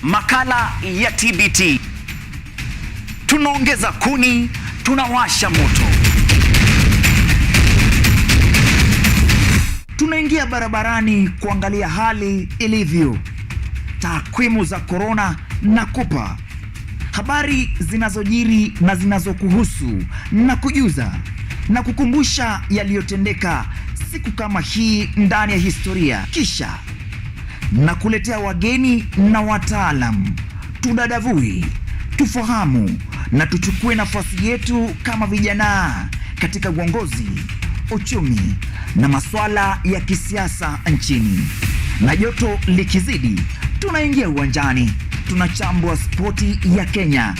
Makala ya TBT. Tunaongeza kuni, tunawasha moto. Tunaingia barabarani kuangalia hali ilivyo. Takwimu za corona na kupa habari zinazojiri na zinazokuhusu na kujuza na kukumbusha yaliyotendeka siku kama hii ndani ya historia. Kisha na kuletea wageni na wataalam, tudadavui, tufahamu na tuchukue nafasi yetu kama vijana katika uongozi, uchumi na masuala ya kisiasa nchini. Na joto likizidi, tunaingia uwanjani, tunachambua spoti ya Kenya.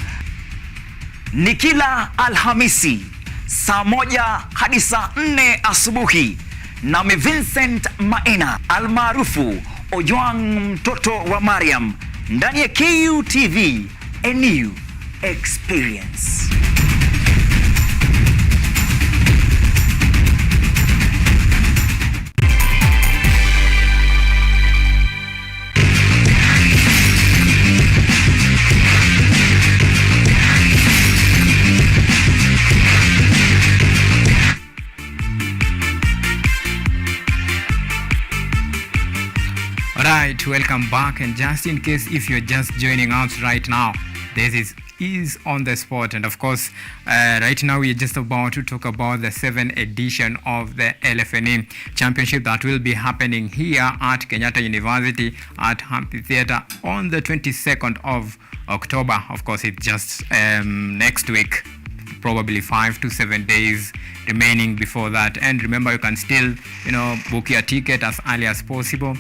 Ni kila Alhamisi saa 1 hadi saa 4 asubuhi, nami Vincent Maina almaarufu Ojwang mtoto wa Mariam, ndani ya KUTV, a new experience. Alright, welcome back, and just in case if you're just joining us right now, this is on the spot, and of course right now we're just about to talk about the 7th edition of the LFNE Championship that will be happening here at Kenyatta University at Amphitheatre on the 22nd of October. Of course, it's just next week, probably 5 to 7 days remaining before that. And remember, you can still book your ticket as early as possible.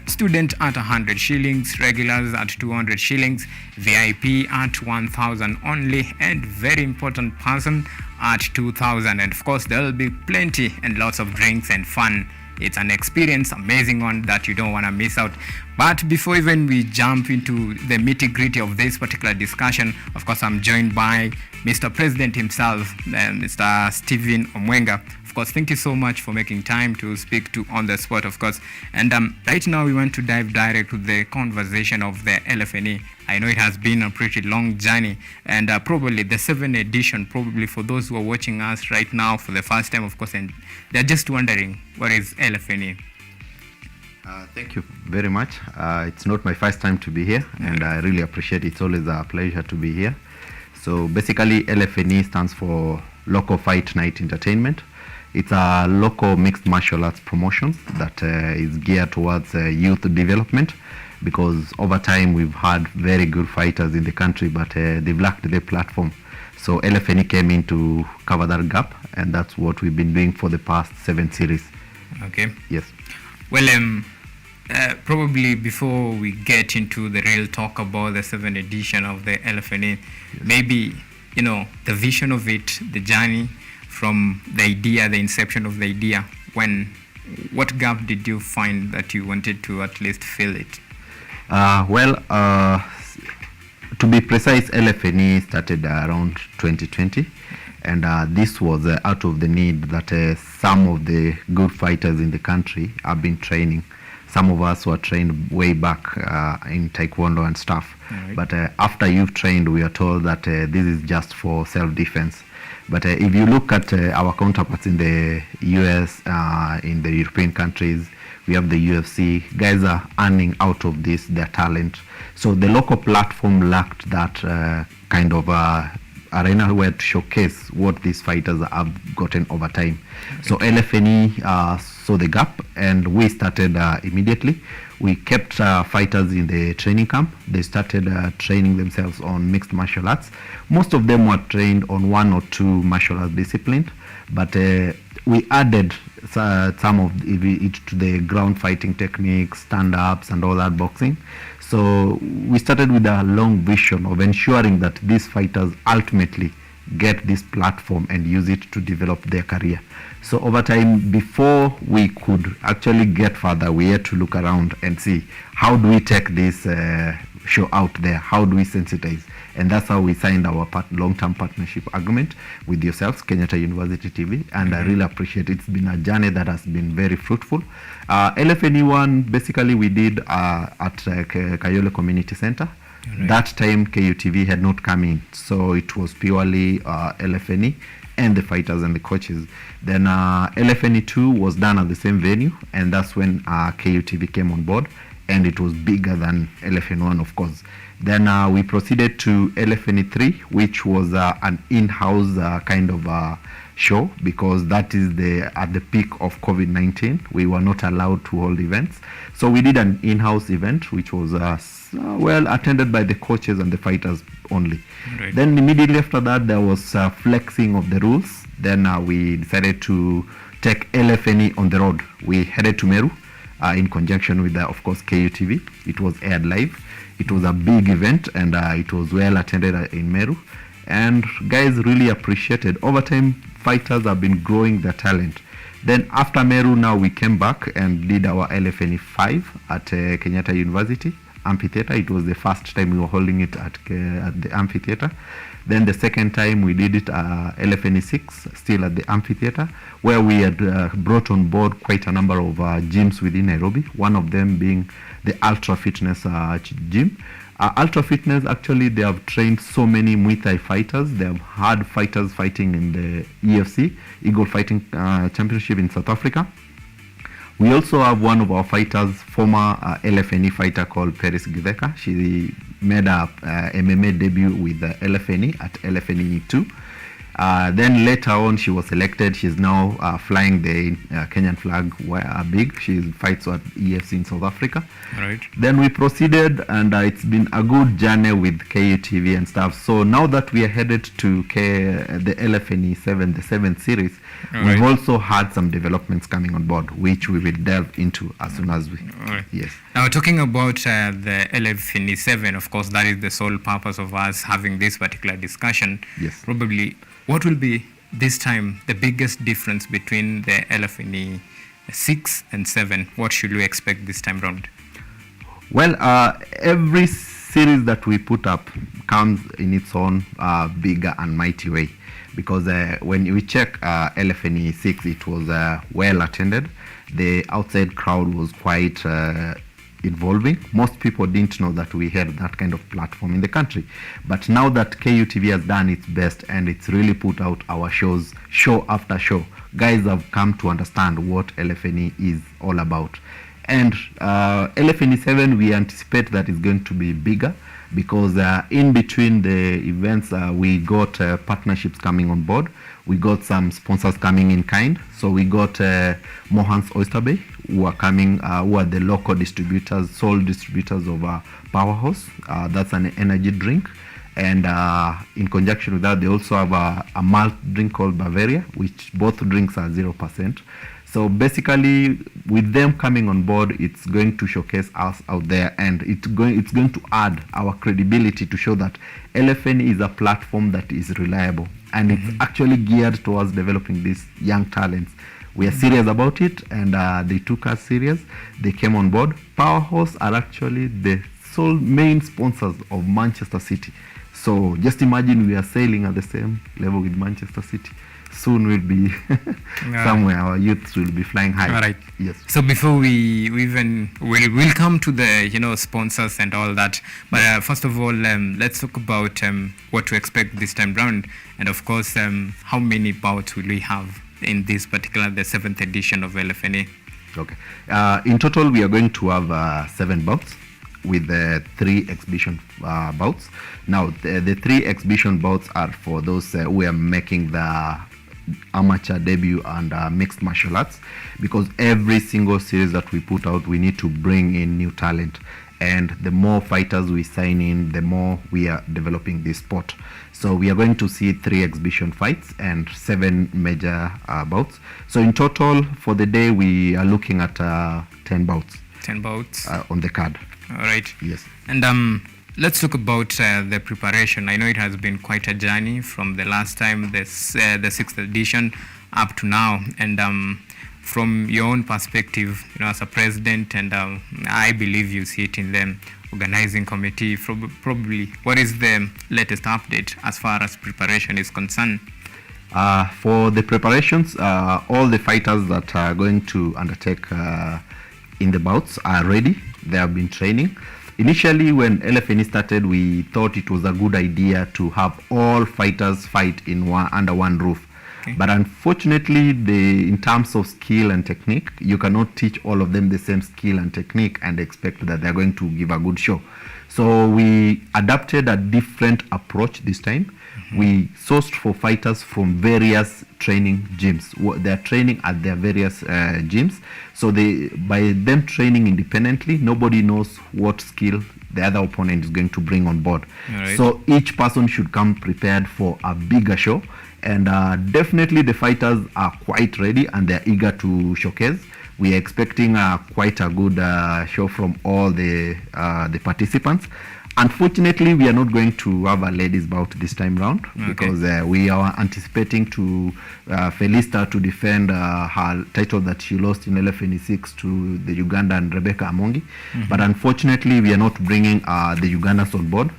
Student at 100 shillings, regulars at 200 shillings, VIP at 1,000 only, and very important person at 2,000. And of course, there will be plenty and lots of drinks and fun. It's an experience, amazing one that you don't want to miss out. But before even we jump into the nitty-gritty of this particular discussion, of course, I'm joined by Mr. President himself, Mr. Stephen Omwenga. Of course, thank you so much for making time to speak to On The Spot, of course. And right now we want to dive direct to the conversation of the LFNE. I know it has been a pretty long journey, and probably the 7th edition, probably for those who are watching us right now for the first time, of course, and they're just wondering, what is LFNE? Thank you very much. It's not my first time to be here, and I really appreciate it. It's always a pleasure to be here. So basically, LFNE stands for Local Fight Night Entertainment. It's a local mixed martial arts promotion that is geared towards youth development, because over time we've had very good fighters in the country, but they've lacked the platform. So LFNE came in to cover that gap, and that's what we've been doing for the past 7 series. Okay. Yes. Well, probably before we get into the real talk about the 7th edition of the LFNE, yes, maybe, the vision of it, the journey from the idea, the inception of the idea, what gap did you find that you wanted to at least fill it? To be precise, LFNE started around 2020, and this was out of the need that some of the good fighters in the country have been training. Some of us were trained way back in Taekwondo and stuff. Right. But after you've trained, we are told that this is just for self-defense. But if you look at our counterparts in the US, in the European countries, we have the UFC. Guys are earning out of this, their talent. So the local platform lacked that kind of arena where to showcase what these fighters have gotten over time. So LFNE saw the gap, and we started immediately. We kept fighters in the training camp. They started training themselves on mixed martial arts. Most of them were trained on 1 or 2 martial arts disciplines, but we added some of it to the ground fighting techniques, stand-ups, and all that boxing. So we started with a long vision of ensuring that these fighters ultimately get this platform and use it to develop their career. So over time, before we could actually get further, we had to look around and see how do we take this show out there? How do we sensitize? And that's how we signed our long-term partnership agreement with yourselves, Kenyatta University TV, and I really appreciate it. It's been a journey that has been very fruitful. LFNE1, basically we did at Kayole Community Center. Right. That time KUTV had not come in, so it was purely LFNE and the fighters and the coaches. Then LFNE2 was done at the same venue, and that's when KUTV came on board, and it was bigger than LFN1, of course. Then we proceeded to LFNE3, which was an in-house kind of show, because that is at the peak of COVID-19. We were not allowed to hold events. So we did an in-house event, which was well attended by the coaches and the fighters only. Right. Then immediately after that, there was flexing of the rules. Then we decided to take LFNE on the road. We headed to Meru in conjunction with, of course, KUTV. It was aired live. It was a big event, and it was well attended in Meru. And guys really appreciated. Over time, fighters have been growing their talent. Then after Meru, now we came back and did our LFNE 5 at Kenyatta University Amphitheater. It was the first time we were holding it at the amphitheater. Then the second time we did it LFNE 6, still at the amphitheater, where we had brought on board quite a number of gyms within Nairobi, one of them being the Ultra Fitness gym. Ultra Fitness, actually, they have trained so many Muay Thai fighters. They have had fighters fighting in the EFC, Eagle Fighting Championship in South Africa. We also have one of our fighters, former LFNE fighter called Paris Giveka. She made a MMA debut with the LFNE at LFNE 2. Then later on, she was selected. She's now flying the Kenyan flag big. She fights at EFC in South Africa. Right. Then we proceeded, and it's been a good journey with KUTV and stuff. So now that we are headed to the LFNE 7, the 7th series, we've also had some developments coming on board, which we will delve into as soon as we... Right. Yes. Now, talking about the LFNE 7, of course, that is the sole purpose of us having this particular discussion. Yes. Probably, what will be this time the biggest difference between the LFNE 6 and 7? What should we expect this time round? Well, every series that we put up comes in its own bigger and mighty way, because when we check LFNE 6, it was well attended. The outside crowd was quite involving. Most people didn't know that we had that kind of platform in the country. But now that KUTV has done its best and it's really put out our shows, show after show, guys have come to understand what LFNE is all about. And LFNE 7, we anticipate that it's going to be bigger, because in between the events, we got partnerships coming on board. We got some sponsors coming in kind. So we got Mohan's Oyster Bay, who are coming, who are the local distributors, sole distributors of Powerhouse. That's an energy drink. And in conjunction with that, they also have a malt drink called Bavaria, which both drinks are 0%. So basically, with them coming on board, it's going to showcase us out there, and it's going to add our credibility to show that LFN is a platform that is reliable, and it's actually geared towards developing these young talents. We are serious about it, and they took us serious. They came on board. Powerhouse are actually the sole main sponsors of Manchester City. So just imagine we are sailing at the same level with Manchester City. Soon we'll be somewhere. Our youths will be flying high. All right. Yes. So before we even we'll come to the sponsors and all that, but first of all, let's talk about what to expect this time round, and of course, how many bouts will we have in this particular, the 7th edition of LFNE? Okay. In total, we are going to have 7 bouts with 3 exhibition bouts. Now, the 3 exhibition bouts are for those who are making the amateur debut and mixed martial arts, because every single series that we put out, we need to bring in new talent, and the more fighters we sign in, the more we are developing this sport. So we are going to see 3 exhibition fights and 7 major bouts. So in total for the day, we are looking at 10 bouts. 10 bouts on the card. All right. Yes. And let's talk about the preparation. I know it has been quite a journey from the last time, the 6th edition, up to now. And from your own perspective, as a president, and I believe you see it in them, organizing committee, probably what is the latest update as far as preparation is concerned? For the preparations, all the fighters that are going to undertake in the bouts are ready. They have been training. Initially, when LFNE started, we thought it was a good idea to have all fighters fight under one roof. Okay. But unfortunately, in terms of skill and technique, you cannot teach all of them the same skill and technique and expect that they're going to give a good show. So we adapted a different approach this time. Mm-hmm. We sourced for fighters from various training gyms. They're training at their various gyms. So by them training independently, nobody knows what skill the other opponent is going to bring on board. Right. So each person should come prepared for a bigger show. And definitely the fighters are quite ready and they're eager to showcase. We are expecting quite a good show from all the participants. Unfortunately, we are not going to have a ladies bout this time round. Okay. Because we are anticipating to Felista to defend her title that she lost in LFNE 6 to the Ugandan Rebecca Amongi. Mm-hmm. But unfortunately, we are not bringing the Ugandans on board.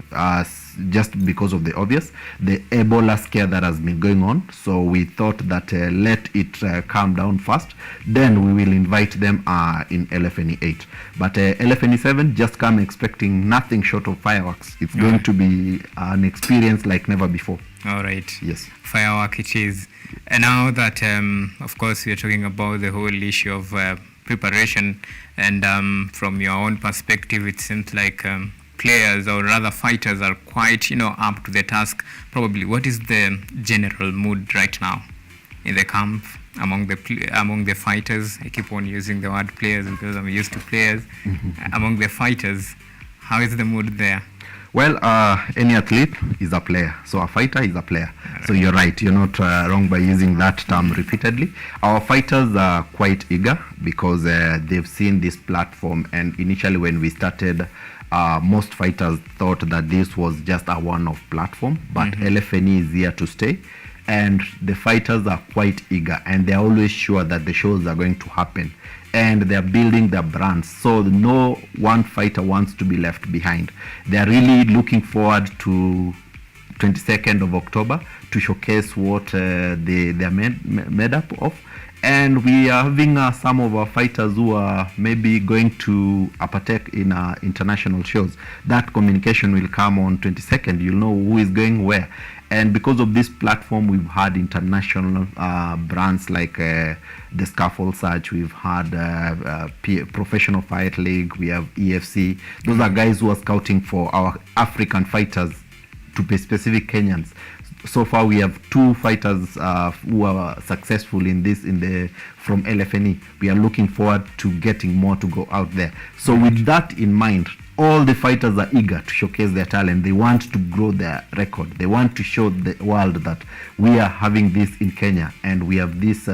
Just because of the obvious, the Ebola scare that has been going on. So we thought that let it calm down first, then we will invite them in LFNE 8. But LFNE 7, just come expecting nothing short of fireworks. It's going to be an experience like never before. All right. Yes. Firework it is. And now that, of course, we are talking about the whole issue of preparation, and from your own perspective, it seems like players, or rather fighters, are quite up to the task. Probably, what is the general mood right now in the camp among the fighters? I keep on using the word players because I'm used to players. Mm-hmm. Among the fighters, how is the mood there? Well, any athlete is a player, so a fighter is a player. Right. So you're right, you're not wrong by using that term repeatedly. Our fighters are quite eager because they've seen this platform, and initially when we started, most fighters thought that this was just a one-off platform, but LFNE is here to stay, and the fighters are quite eager, and they're always sure that the shows are going to happen, and they're building their brands, so no one fighter wants to be left behind. They're really looking forward to 22nd of October to showcase what they're made up of. And we are having some of our fighters who are maybe going to partake in international shows. That communication will come on 22nd. You'll know who is going where. And because of this platform, we've had international brands like the Scaffold Search. We've had Professional Fight League. We have EFC. Those are guys who are scouting for our African fighters, to be specific Kenyans. So far, we have 2 fighters who are successful from LFNE. We are looking forward to getting more to go out there. So with that in mind, all the fighters are eager to showcase their talent. They want to grow their record. They want to show the world that we are having this in Kenya, and we have this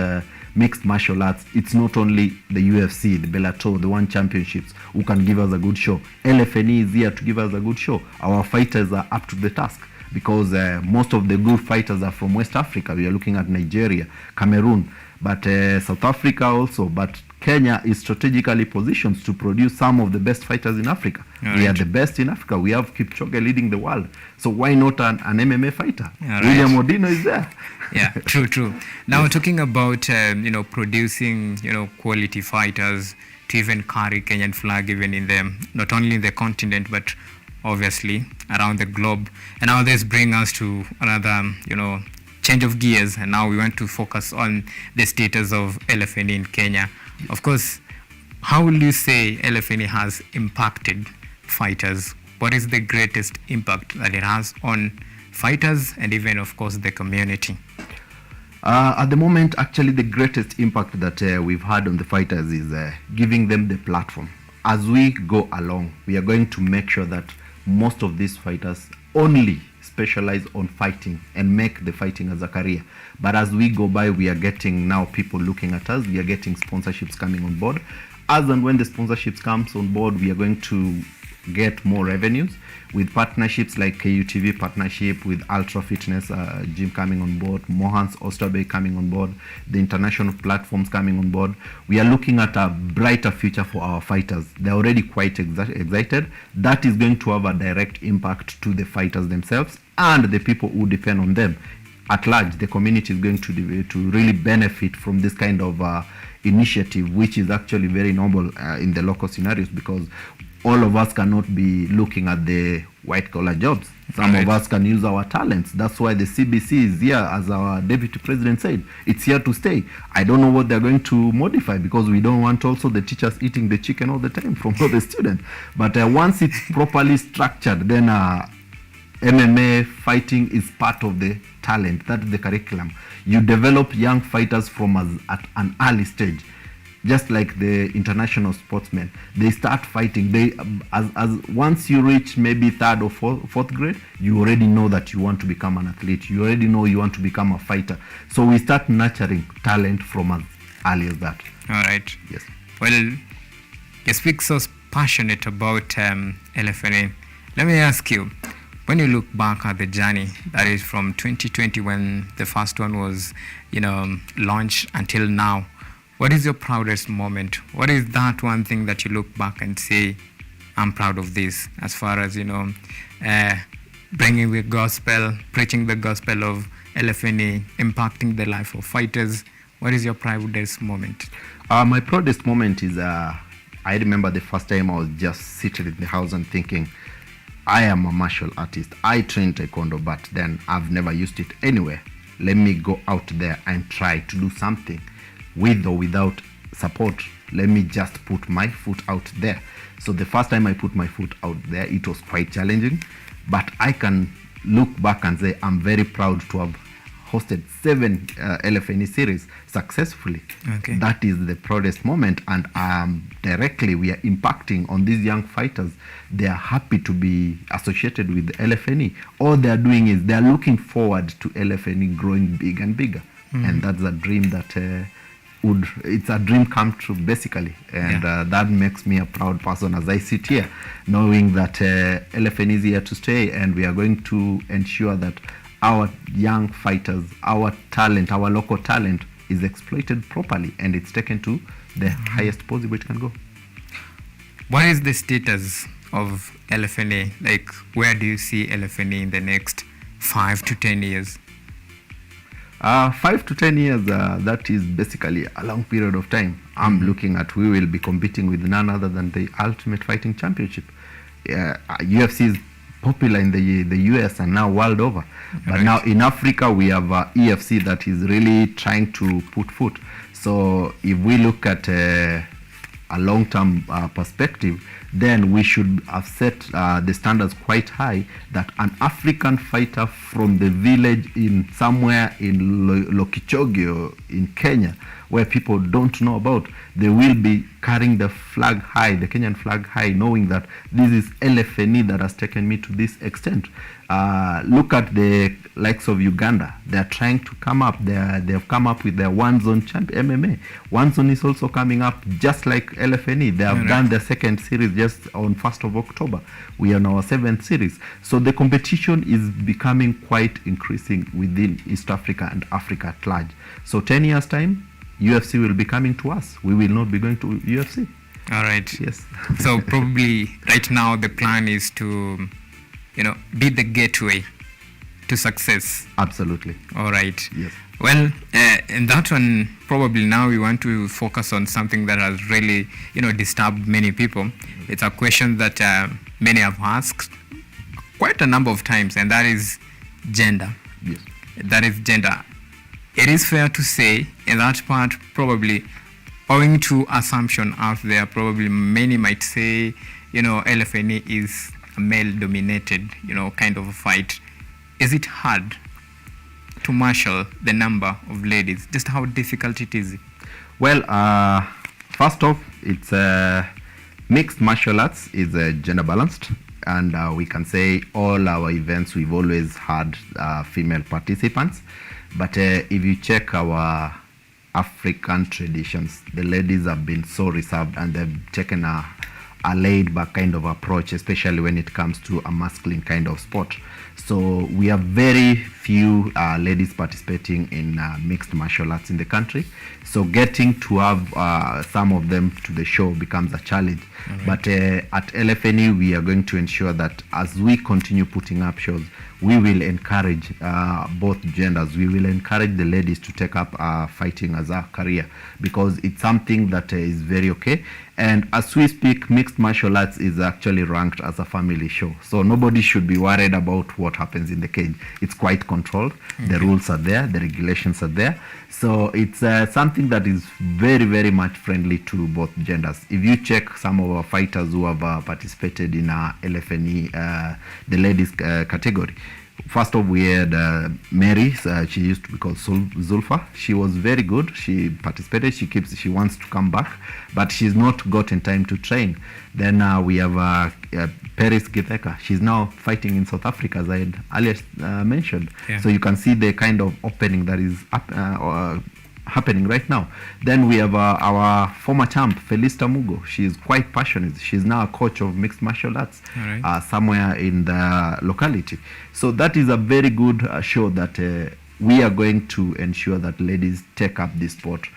mixed martial arts. It's not only the UFC, the Bellator, the One Championships who can give us a good show. LFNE is here to give us a good show. Our fighters are up to the task, because most of the good fighters are from West Africa. We are looking at Nigeria, Cameroon, but South Africa also. But Kenya is strategically positioned to produce some of the best fighters in Africa. We are the best in Africa. We have Kipchoge leading the world. So why not an MMA fighter? William Odino is there. Yeah, true. Now talking about producing quality fighters to even carry Kenyan flag even in not only in the continent but obviously around the globe. And now this brings us to another change of gears, and now we want to focus on the status of LFNE in Kenya. Of course, how will you say LFNE has impacted fighters? What is the greatest impact that it has on fighters and even, of course, the community? At the moment, actually, the greatest impact that we've had on the fighters is giving them the platform. As we go along, we are going to make sure that most of these fighters only specialize on fighting and make the fighting as a career. But as we go by, we are getting now people looking at us. We are getting sponsorships coming on board. As and when the sponsorships comes on board, we are going to get more revenues with partnerships like KUTV partnership with Ultra Fitness Gym coming on board, Mohans Oysterbay coming on board, the international platforms coming on board. We are looking at a brighter future for our fighters. They're already quite excited. That is going to have a direct impact to the fighters themselves and the people who depend on them. At large, the community is going to really benefit from this kind of initiative, which is actually very noble in the local scenarios, because all of us cannot be looking at the white collar jobs. Some of us can use our talents. That's why the CBC is here, as our deputy president said. It's here to stay. I don't know what they're going to modify, because we don't want also the teachers eating the chicken all the time from all the students. But once it's properly structured, then MMA fighting is part of the talent. That's the curriculum. You develop young fighters from at an early stage. Just like the international sportsmen, they start fighting. They as once you reach maybe third or fourth grade, you already know that you want to become an athlete. You already know you want to become a fighter. So we start nurturing talent from as early as that. All right. Yes. Well, you speak so passionate about LFNA. Let me ask you, when you look back at the journey, that is from 2020 when the first one was, launched until now, what is your proudest moment? What is that one thing that you look back and say, I'm proud of this, as far as, bringing the gospel, preaching the gospel of LFNA, impacting the life of fighters? What is your proudest moment? My proudest moment is, I remember the first time I was just sitting in the house and thinking, I am a martial artist. I train Taekwondo, but then I've never used it anywhere. Let me go out there and try to do something. With or without support, let me just put my foot out there. So the first time I put my foot out there, it was quite challenging, but I can look back and say I'm very proud to have hosted 7 LFNE series successfully. Okay. That is the proudest moment, and directly we are impacting on these young fighters. They are happy to be associated with the LFNE. All they are doing is they are looking forward to LFNE growing big and bigger, and that's a dream that it's a dream come true, basically, and that makes me a proud person as I sit here, knowing that LFN is here to stay, and we are going to ensure that our young fighters, our talent, our local talent is exploited properly, and it's taken to the highest possible it can go. What is the status of LFNA? Like, where do you see LFNA in the next 5 to 10 years? 5 to 10 years, that is basically a long period of time. I'm looking at, we will be competing with none other than the Ultimate Fighting Championship. UFC is popular in the US and now world over. But now in Africa, we have EFC that is really trying to put foot. So if we look at a long-term perspective, then we should have set the standards quite high, that an African fighter from the village in somewhere in Lokichogio in Kenya, where people don't know about, they will be carrying the flag high, the Kenyan flag high, knowing that this is LFNE that has taken me to this extent. Look at the likes of Uganda. They're trying to come up. They've come up with their One Zone MMA. One Zone is also coming up, just like LFNE. They have done their second series just on 1st of October. We are in our 7th series. So the competition is becoming quite increasing within East Africa and Africa at large. So 10 years time, UFC will be coming to us. We will not be going to UFC. All right. Yes. So probably right now the plan is to, be the gateway to success. Absolutely. All right. Yes. Well, in that one, probably now we want to focus on something that has really, disturbed many people. It's a question that many have asked quite a number of times, and that is gender. Yes. That is gender. It is fair to say in that part, probably owing to assumption out there, probably many might say, LFNA is a male-dominated, kind of a fight. Is it hard to marshal the number of ladies? Just how difficult it is? Well, first off, it's mixed martial arts is gender balanced, and we can say all our events we've always had female participants. But if you check our African traditions, the ladies have been so reserved, and they've taken a a laid back kind of approach, especially when it comes to a masculine kind of sport. So we have very few ladies participating in mixed martial arts in the country. So getting to have some of them to the show becomes a challenge. Right. But at LFNE, we are going to ensure that as we continue putting up shows, we will encourage both genders. We will encourage the ladies to take up fighting as a career, because it's something that is very okay. And as we speak, mixed martial arts is actually ranked as a family show. So nobody should be worried about what happens in the cage. It's quite controlled. Okay. The rules are there. The regulations are there. So it's something that is very, very much friendly to both genders. If you check some of our fighters who have participated in LFNE, the ladies category, first off, we had Mary. She used to be called Zulfa. She was very good. She participated. She wants to come back, but she's not gotten time to train. Then we have Paris Githeka. She's now fighting in South Africa, as I had earlier mentioned. Yeah. So you can see the kind of opening that is happening right now. Then we have our former champ, Felista Mugo. She's quite passionate. She's now a coach of mixed martial arts somewhere in the locality. So that is a very good show that we are going to ensure that ladies take up this sport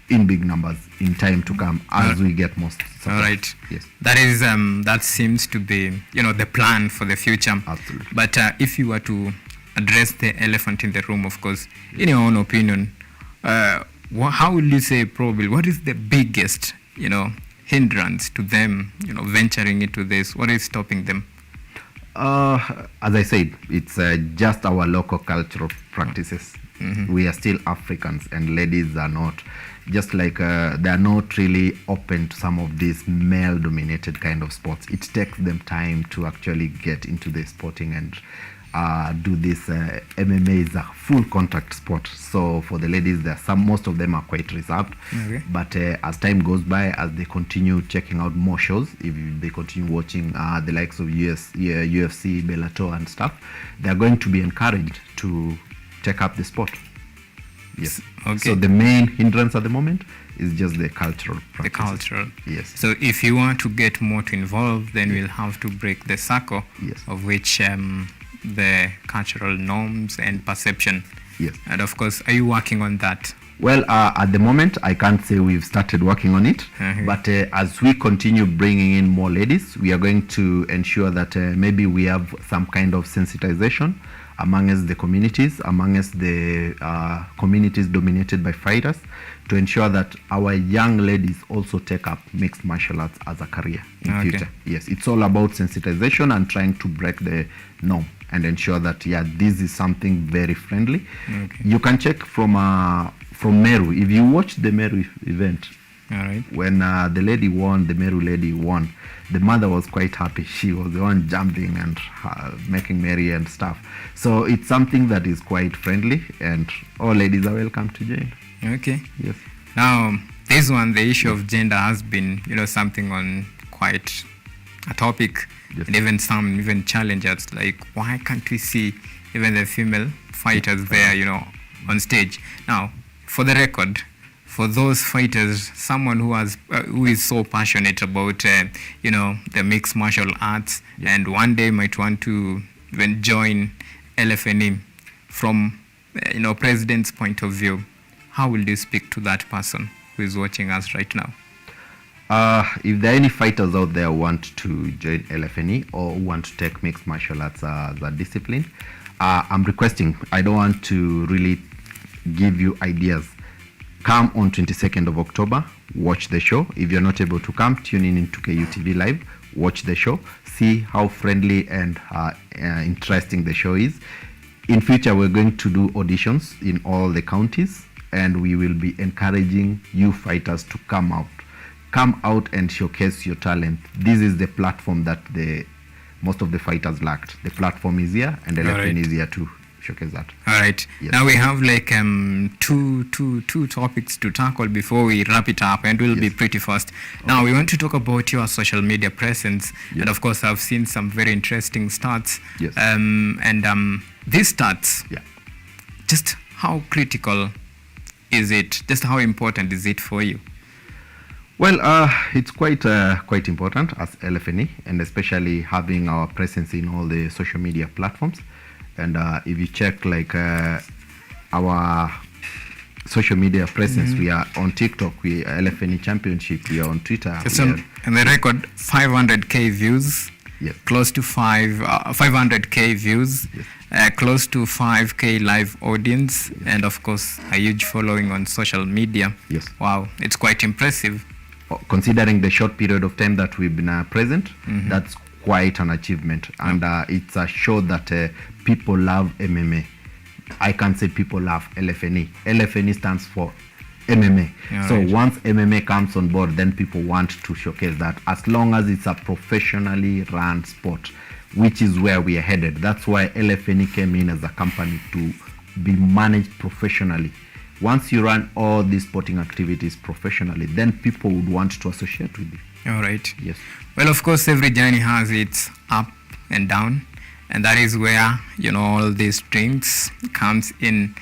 in big numbers in time to come as we get most support. All right. Yes. That is that seems to be the plan for the future. Absolutely. But if you were to address the elephant in the room, of course, in your own opinion, how will you say probably what is the biggest hindrance to them venturing into this? What is stopping them? As I said, it's just our local cultural practices. Mm-hmm. We are still Africans, and ladies are not. Just like they are not really open to some of these male-dominated kind of sports. It takes them time to actually get into the sporting and do this. MMA is a full contact sport, so for the ladies, most of them are quite reserved. Okay. But as time goes by, as they continue checking out more shows, if they continue watching the likes of UFC, Bellator and stuff, they are going to be encouraged to take up the sport. Yes. Okay. So the main hindrance at the moment is just the cultural practices. The cultural. Yes. So if you want to get more to involve, then we'll have to break the circle of which the cultural norms and perception. Yes. And of course, are you working on that? Well, at the moment, I can't say we've started working on it. But as we continue bringing in more ladies, we are going to ensure that maybe we have some kind of sensitization amongst the communities, amongst the communities dominated by fighters, to ensure that our young ladies also take up mixed martial arts as a career in future. Yes, it's all about sensitization and trying to break the norm and ensure that this is something very friendly. You can check from Meru. If you watch the Meru event, when the lady won, the Meru lady won, the mother was quite happy. She was the one jumping and making merry and stuff. So it's something that is quite friendly, and all ladies are welcome to join. Okay. Yes. Now, this one, the issue of gender has been, something on quite a topic, and even some challenges, like why can't we see even the female fighters there, on stage? Now, for the record, for those fighters, someone who is so passionate about the mixed martial arts and one day might want to even join LFNE, from president's point of view, how will you speak to that person who is watching us right now? If there are any fighters out there who want to join LFNE or who want to take mixed martial arts as a discipline, I'm requesting, I don't want to really give you ideas. Come on 22nd of October, watch the show. If you're not able to come, tune in into KUTV Live, watch the show, see how friendly and interesting the show is. In future, we're going to do auditions in all the counties, and we will be encouraging you fighters to come out and showcase your talent. This is the platform that most of the fighters lacked. The platform is here, and the LFN is here to showcase that. All right. Yes. Now we have like two topics to tackle before we wrap it up, and we'll be pretty fast. Now we want to talk about your social media presence, and of course I've seen some very interesting stats. Yes. These stats, just how critical is it? Just how important is it for you? Well, it's quite important as LFNE, and especially having our presence in all the social media platforms. And if you check like our social media presence, we are on TikTok, we are LFNE Championship, we are on Twitter. And the record 500k views, Yes. close to 500k views, close to 5k live audience, and of course a huge following on social media. Yes. Wow, it's quite impressive. Considering the short period of time that we've been present, that's quite an achievement. And it's a show that people love MMA. I can't say people love LFNE. LFNE stands for MMA. Yeah, so right. once MMA comes on board, then people want to showcase that, as long as it's a professionally run sport, which is where we are headed. That's why LFNE came in as a company to be managed professionally. Once you run all these sporting activities professionally, then people would want to associate with you. All right. Yes. Well, of course, every journey has its up and down, and that is where, you know, all these drinks comes in.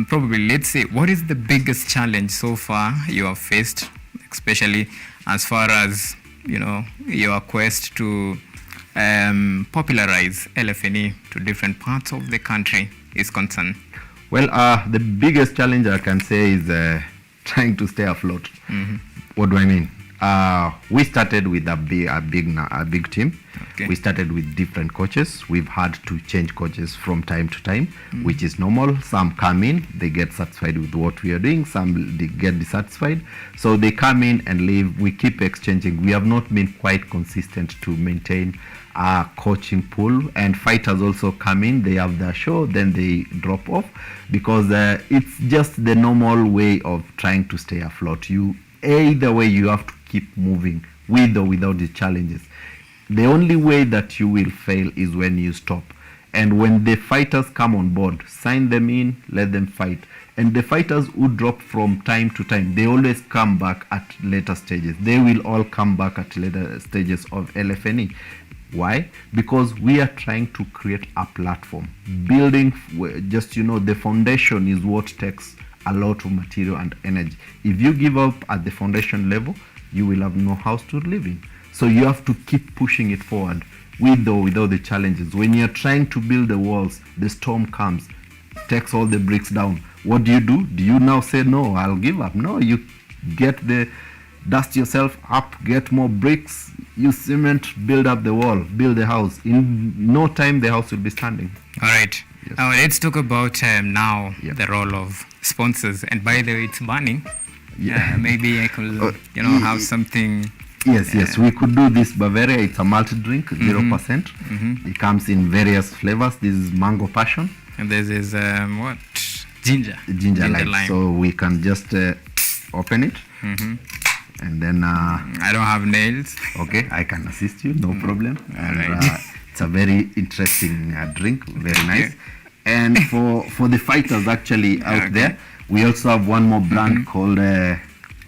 Probably, let's say, what is the biggest challenge so far you have faced, especially as far as, you know, your quest to popularize LFNE to different parts of the country is concerned? Well, the biggest challenge I can say is trying to stay afloat. What do I mean? We started with a big team. Okay. We started with different coaches. We've had to change coaches from time to time, which is normal. Some come in, they get satisfied with what we are doing. Some they get dissatisfied, so they come in and leave. We keep exchanging. We have not been quite consistent to maintain our coaching pool, and fighters also come in, they have their show, then they drop off, because it's just the normal way of trying to stay afloat. Either way, you have to keep moving with or without the challenges. The only way that you will fail is when you stop. And when the fighters come on board, sign them in, let them fight. And the fighters who drop from time to time, they always come back at later stages. They will all come back at later stages of LFNE. Why? Because we are trying to create a platform. Building, just, the foundation is what takes a lot of material and energy. If you give up at the foundation level, you will have no house to live in. So you have to keep pushing it forward with or without the challenges. When you're trying to build the walls, the storm comes, takes all the bricks down. What do? Do you now say, no, I'll give up? No, you dust yourself up, get more bricks, use cement, build up the wall, build the house. In no time, the house will be standing. All right. Yes. Now let's talk about the role of sponsors. And by the way, it's burning. Yeah. Maybe I could, have something. Yes, we could do this Bavaria. It's a multi drink, 0%. It comes in various flavors. This is mango passion. And this is what? Ginger lime. So we can just open it. And then I don't have nails. Okay, I can assist you, no problem. And right. it's a very interesting drink, very nice. And for the fighters actually out there, we also have one more brand called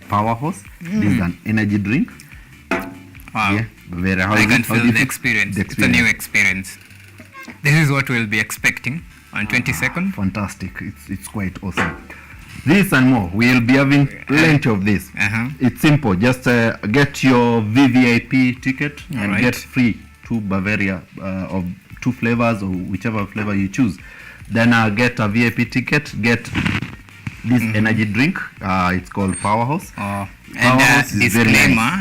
Powerhouse. This is an energy drink. Wow. Yeah, I can feel the experience. It's a new experience. This is what we'll be expecting on 22nd. Fantastic. It's quite awesome. This and more. We'll be having plenty of this. It's simple. Just get your VVIP ticket and get free 2 Bavaria of 2 flavors or whichever flavor you choose. Then get a VIP ticket, get this energy drink. It's called Powerhouse. And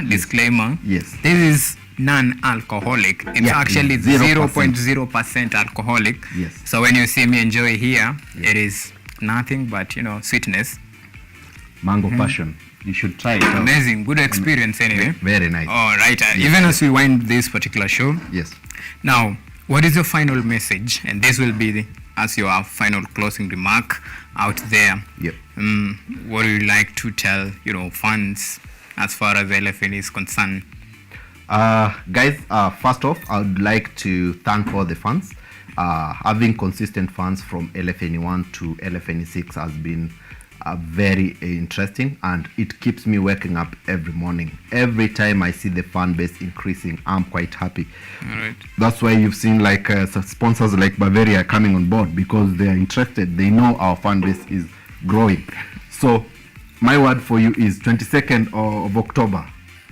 disclaimer. Yes. This is non-alcoholic. It's actually 0.0% alcoholic. Yes. So when you see me enjoy here, it is nothing but sweetness. Mango passion. You should try it out. Amazing, good experience anyway. Very nice. All right. Even as we wind this particular show. Yes. Now, what is your final message? And this will be as your final closing remark out there. Yep. What do you like to tell fans as far as LFN is concerned? Guys, first off, I would like to thank all the fans. Having consistent fans from LFN1 to LFN6 has been very interesting, and it keeps me waking up every morning. Every time I see the fan base increasing, I'm quite happy. All right. That's why you've seen sponsors like Bavaria coming on board, because they are interested. They know our fan base is growing. So My word for you is 22nd of October.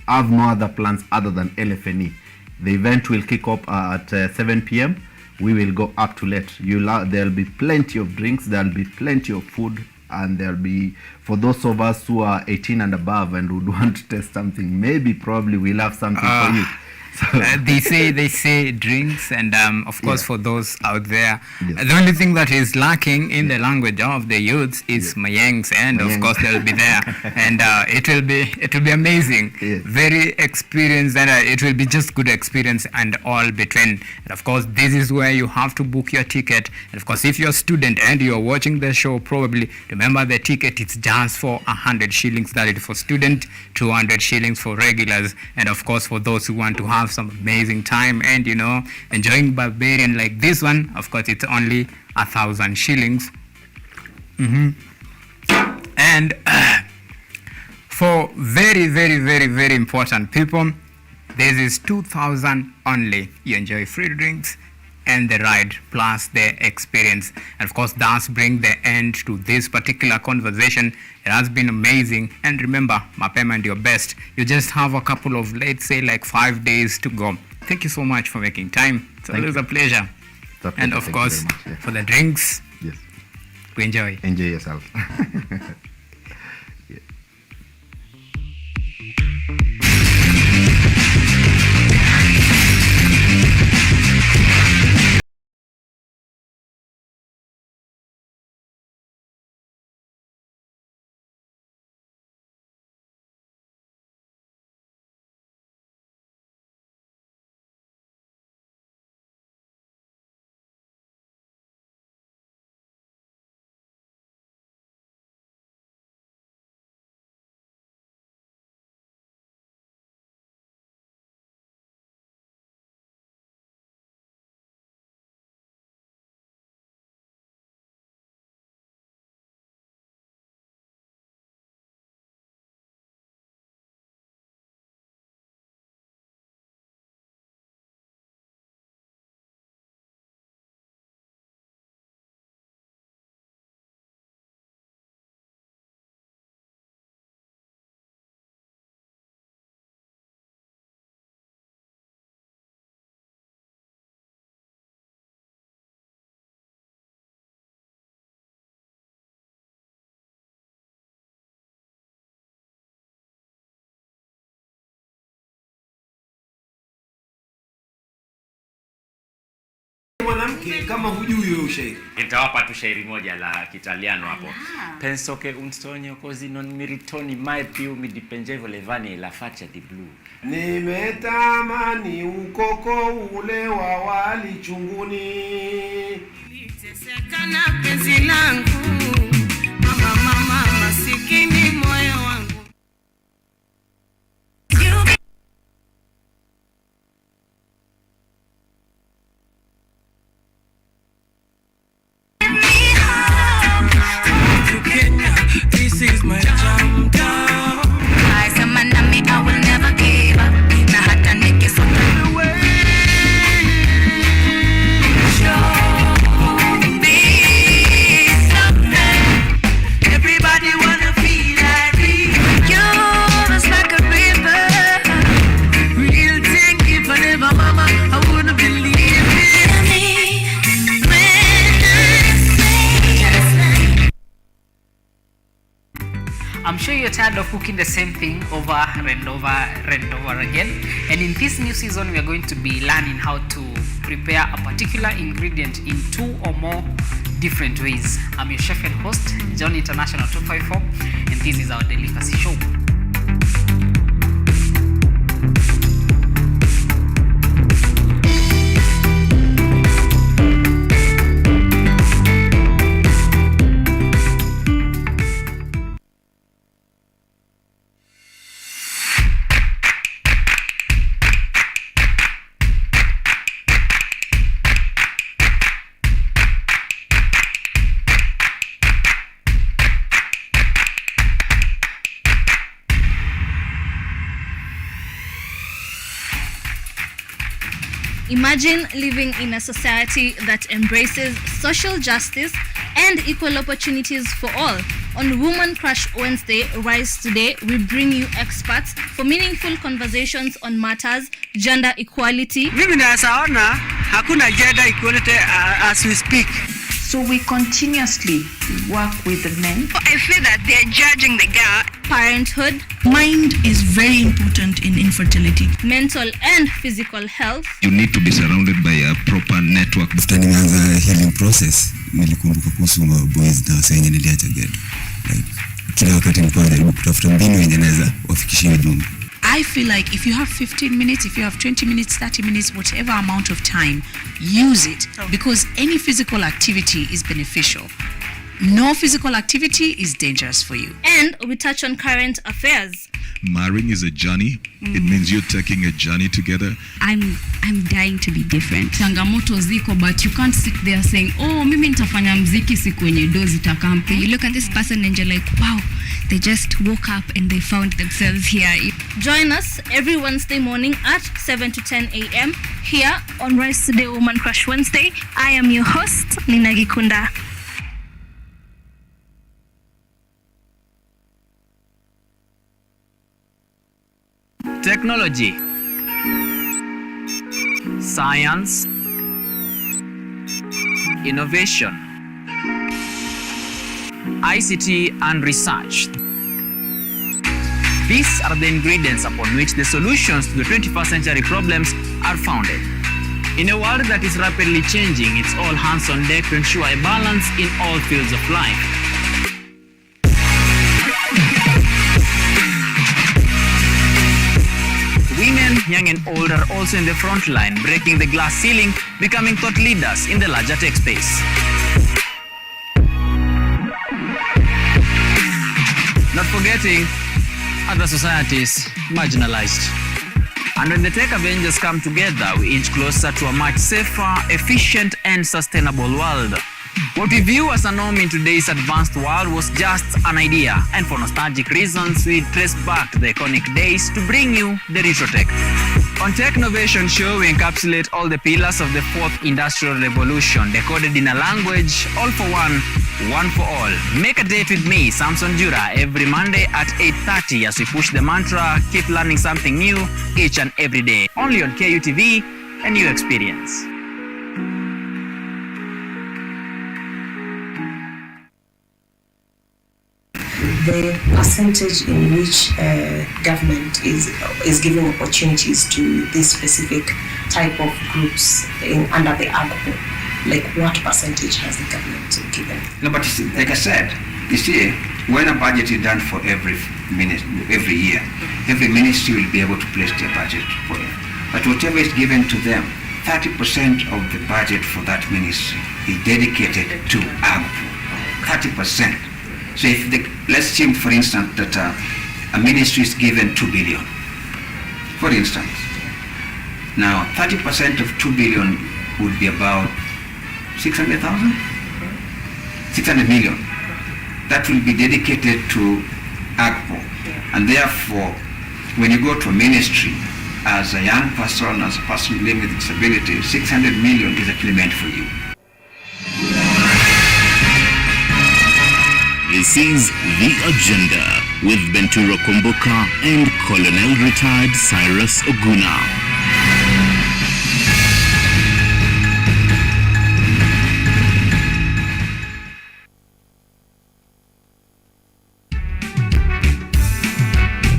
I have no other plans other than LFNE. The event will kick off at 7 p.m. We will go up to late. There'll be plenty of drinks, there'll be plenty of food, and there'll be, for those of us who are 18 and above and would want to test something, maybe probably we'll have something for you. So they say drinks, and of course, for those out there, Yes. the only thing that is lacking in the language of the youths is mayengs, and of Mayengs. course they'll be there, and it will be amazing, Yes. very experienced, and it will be just good experience and all between. And of course, this is where you have to book your ticket. And of course, if you're a student and you're watching the show, probably remember the ticket. It's just for 100 shillings. That is for student, 200 shillings for regulars, and of course for those who want to have some amazing time and enjoying barbarian like this one, of course it's only 1,000 shillings. And for very, very, very, very important people, this is 2,000 only. You enjoy free drinks and the ride plus the experience. And of course, that's bring the end to this particular conversation. It has been amazing. And remember, mapema and your best. You just have a couple of, let's say, like 5 days to go. Thank you so much for making time. It's always a pleasure. it's a pleasure. And of Thank you course, very much. Yeah. for the drinks, Yes. we enjoy. Enjoy yourself. Mwanamke kama hujui huyo ushairi. Nitawapa tu shairi moja la Kitaliano hapo. Penso che un sogno così non mi ritorni mai più, mi dipingevo le vani e la faccia di blu. Nimetamani ukoko ule wa wali chunguni. Niteseka na penzi langu, mama masikini moyo wangu. This is my jam down. I said man me I will never give up. Na hata nikisota away. Show me something. Everybody wanna feel like me. You're just like a river. Real thing, if I never mama, I wouldn't believe it. Tell me when I say I'm sure you're tired of cooking the same thing over and over again. And in this new season, we are going to be learning how to prepare a particular ingredient in 2 or more different ways. I'm your chef and host, John International 254, and this is our delicacy show. Imagine living in a society that embraces social justice and equal opportunities for all. On Woman Crush Wednesday, Rise Today, we bring you experts for meaningful conversations on matters, gender equality. Mimi nasaona hakuna gender equality as we speak. So we continuously work with the men. I feel that they're judging the girl. Parenthood. Mind is very important in infertility. Mental and physical health. You need to be surrounded by a proper network. After nimeanza healing process, nilikumbuka kuhusu boys na wase wenye niliacha ghetto. Like kila wakati nilikuwa najaribu kutafuta mbinu yenye naweza wafikishie ujumbe. I feel like if you have 15 minutes, if you have 20 minutes, 30 minutes, whatever amount of time, use it, because any physical activity is beneficial. No physical activity is dangerous for you. And we touch on current affairs. Marrying is a journey. It means you're taking a journey together. I'm dying to be different. Changamoto ziko, but you can't sit there saying, oh, mimi nitafanya mziki siku yenye dozi takampe. You look at this person and you're like, wow, they just woke up and they found themselves here. Join us every Wednesday morning at 7 to 10 a.m. here on Rise Today, Woman Crush Wednesday. I am your host, Nina Gikunda. Technology, science, innovation, ICT and research. These are the ingredients upon which the solutions to the 21st century problems are founded. In a world that is rapidly changing, it's all hands on deck to ensure a balance in all fields of life. Women, young and old, are also in the front line, breaking the glass ceiling, becoming thought leaders in the larger tech space. Not forgetting other societies marginalized. And when the tech Avengers come together, we inch closer to a much safer, efficient, and sustainable world. What we view as a norm in today's advanced world was just an idea, and for nostalgic reasons, we trace back to the iconic days to bring you the retro tech. On Tech Innovation Show, we encapsulate all the pillars of the fourth industrial revolution, decoded in a language, all for one for all. Make a date with me, Samson Jura, every Monday at 8:30 as we push the mantra, keep learning something new each and every day. Only on KUTV, a new experience. The percentage in which government is giving opportunities to this specific type of groups under the AUMA, like what percentage has the government given? No, but like I said, you see, when a budget is done for every year, every ministry will be able to place their budget for it. But whatever is given to them, 30% of the budget for that ministry is dedicated to AUMA. 30%. So if let's assume, for instance, that a ministry is given 2 billion, for instance. Now, 30% of 2 billion would be about 600,000? 600 million. That will be dedicated to AGPO. And therefore, when you go to a ministry, as a young person, as a person living with disability, 600 million is actually meant for you. This is The Agenda with Bentura Komboka and Colonel Retired Cyrus Oguna.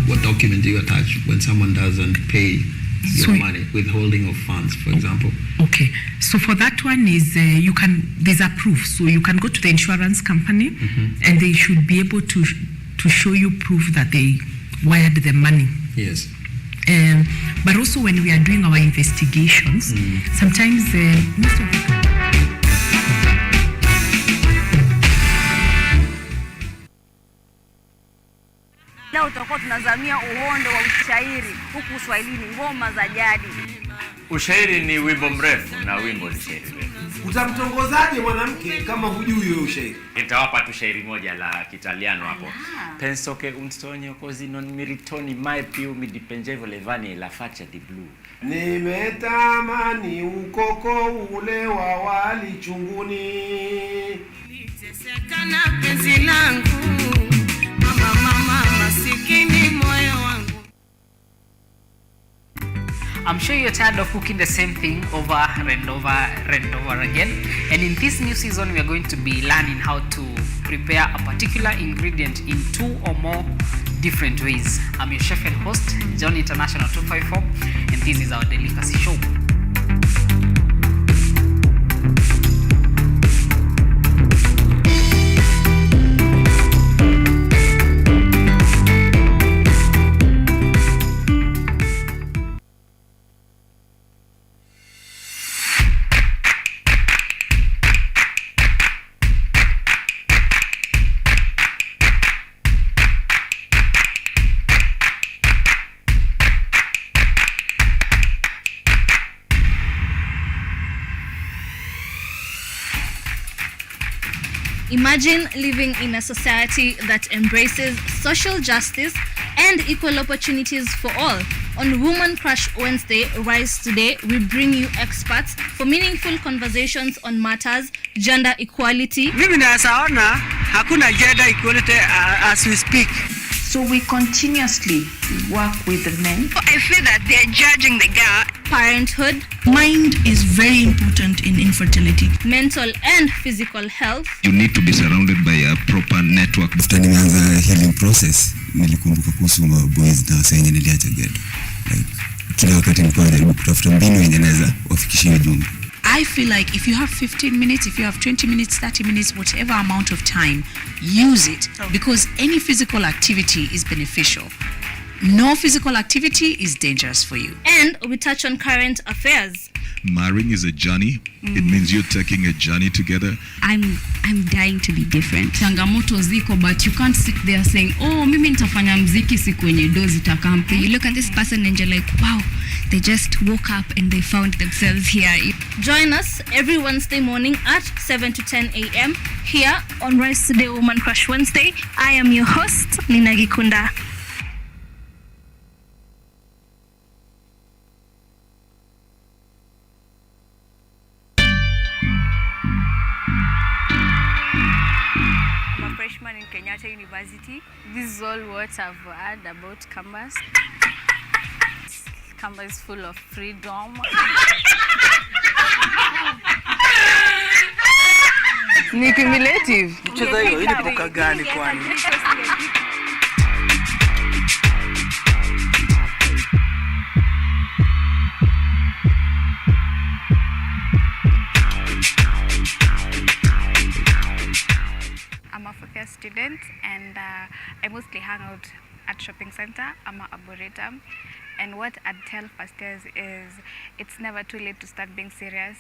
What document do you attach when someone doesn't pay your money, withholding of funds, for example? Okay, so for that one is there's a proof. So you can go to the insurance company and they should be able to show you proof that they wired the money. Yes. But also when we are doing our investigations, sometimes most of the leo tutakuwa tunazamia uhondo wa ushairi huku Swahilini, ngoma za jadi. Ushairi ni wimbo mrefu na wimbo ni shairi refu. Utamtongozaje mwanamke kama hujui wewe ushairi? Nitawapa tu shairi moja la Kitaliano hapo. Penso che un sogno così non mi ritorni mai più, mi dipengevo le vani e la faccia di blu. Nimetamani ukoko ule wa wali chunguni. Niteseka na penzi langu masikini moyo wangu. I'm sure you're tired of cooking the same thing over and over and over again. And in this new season, we are going to be learning how to prepare a particular ingredient in 2 or more different ways. I'm your chef and host, John International 254, and this is our delicacy show. Imagine living in a society that embraces social justice and equal opportunities for all. On Woman Crush Wednesday, Rise Today, we bring you experts for meaningful conversations on matters gender equality. Mimi nasaona hakuna gender equality as we speak. So we continuously work with the men. I feel that they're judging the girl. Parenthood. Mind is very important in infertility. Mental and physical health. You need to be surrounded by a proper network. After nimeanza healing process, nilikumbuka kuhusu boys na wase wenye niliacha ghetto. Like kila wakati nilikuwa najaribu kutafuta mbinu yenye naweza wafikishie ujumbe. I feel like if you have 15 minutes, if you have 20 minutes, 30 minutes, whatever amount of time, use it because any physical activity is beneficial. No physical activity is dangerous for you. And we touch on current affairs. Marrying is a journey. It means you're taking a journey together. I'm dying to be different. Changamoto ziko, but you can't sit there saying, oh, mimi nitafanya mziki siku yenye dozi takampe. You look at this person and you're like, wow, they just woke up and they found themselves here. Join us every Wednesday morning at 7 to 10 a.m. here on Rise Today Woman Crush Wednesday. I am your host, Nina Gikunda. I'm a freshman in Kenyatta University. This is all what I've heard about campus. Campus is full of freedom. Ni cumulative. Mchezo hiyo ili kutoka gani kwani? I'm a fourth year student and I mostly hang out at shopping center. I'm a arboretum, and what I'd tell first years is it's never too late to start being serious.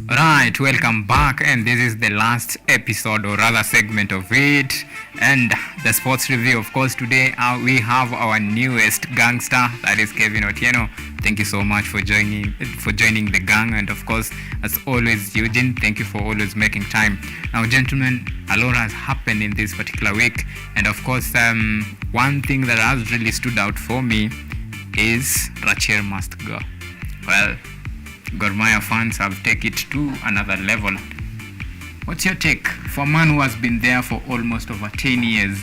Right, welcome back, and this is the last episode or rather segment of it, and the sports review. Of course, today we have our newest gangster, that is Kevin Otieno. Thank you so much for joining the gang, and of course, as always, Eugene, thank you for always making time. Now, gentlemen, a lot has happened in this particular week, and of course, one thing that has really stood out for me is Rachel must go. Well, Gor Mahia fans have taken it to another level. What's your take? For a man who has been there for almost over 10 years,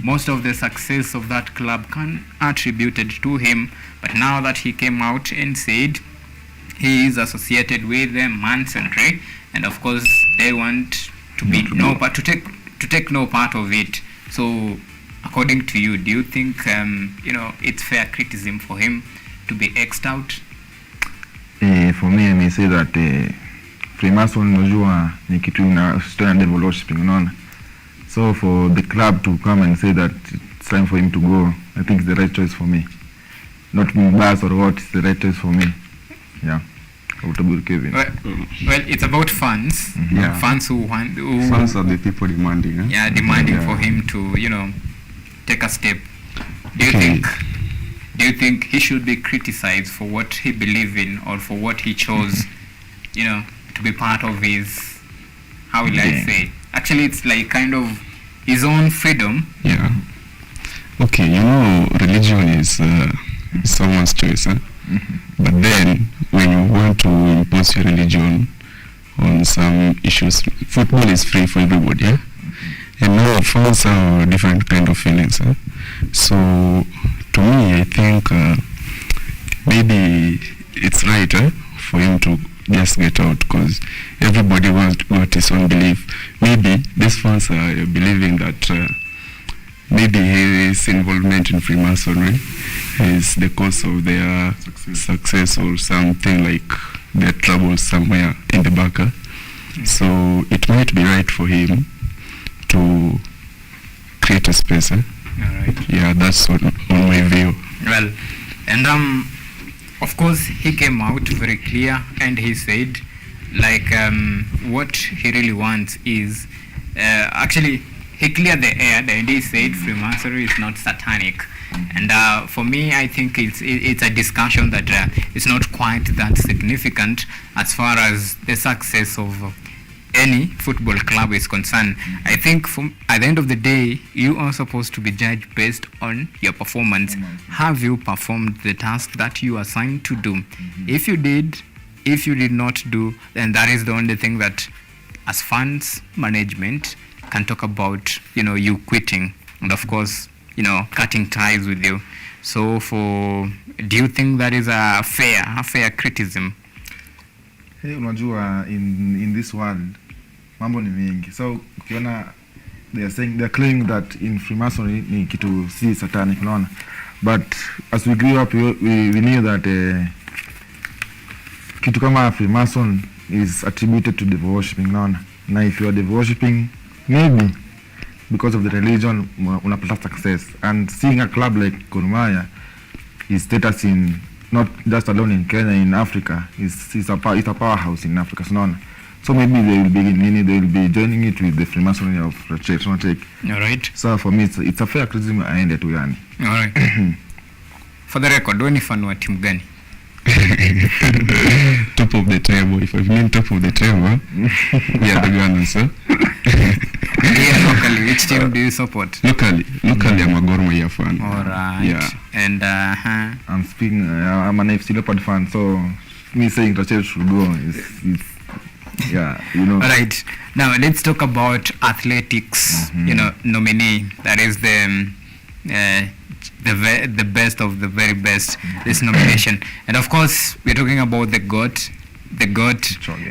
most of the success of that club can attributed to him, but now that he came out and said he is associated with the Mancenry, and of course they want to be to take no part of it. So, according to you, do you think it's fair criticism for him to be X'd out? For me, I may say that Freemason unajua ni kitu ina story and devil worshiping, unaona. So for the club to come and say that it's time for him to go, I think it's the right choice for me. Not bias or what, it's the right choice for me. Yeah. About Kevin. Well, it's about fans. Yeah. Fans who want. Fans are the people demanding. Yeah, demanding for him to, take a step. Do you think he should be criticized for what he believes in or for what he chose, to be part of his, how will I say? Actually, it's like kind of his own freedom. Yeah. Okay, you know, religion is someone's choice, huh? But then, when you want to impose your religion on some issues, football is free for everybody, yeah? And now fans have different kind of feelings, huh? So, to me, I think maybe it's right for him to just get out, because everybody wants got his own belief. Maybe these fans are believing that maybe his involvement in Freemasonry is the cause of their success or something, like their troubles somewhere in the back. So it might be right for him to create a space. All right. Yeah, that's on my view. Well, and of course he came out very clear and he said like what he really wants is actually he cleared the air and he said Freemasonry is not satanic. And for me, I think it's a discussion that is not quite that significant as far as the success of any football club is concerned. I think at the end of the day, you are supposed to be judged based on your performance. Have you performed the task that you are assigned to do? If you did not do, then that is the only thing that as fans management can talk about, you quitting and of course, cutting ties with you. So do you think that is a fair criticism? Hey, unajua in this world mambo ni mingi. So ukiona they're claiming that in Freemasonry ni kitu si satanic, unaona. But as we grew up we knew that kitu kama Freemason is attributed to devil worshipping, unaona. Na if you are devil worshipping, maybe because of the religion unapata success. And seeing a club like Gor Mahia, his status in not just alone in Kenya, in Africa, it's a powerhouse in Africa, so maybe they will be joining it with the Freemasonry of the church. All right. So for me, it's a fair criticism I ended to yani. All right. For the record, when you fan wa team gani? Top of the table. If I mean top of the table, we are the Gunners, huh? Yeah, locally, which team do you support? Locally, I'm a Gor Mahia fan. All right. Yeah. And I'm speaking. I'm an FC Leopard fan, so me saying the church should go is yeah, All right. Now let's talk about athletics. Nominee. That is the best of the very best. This nomination, and of course we're talking about the GOAT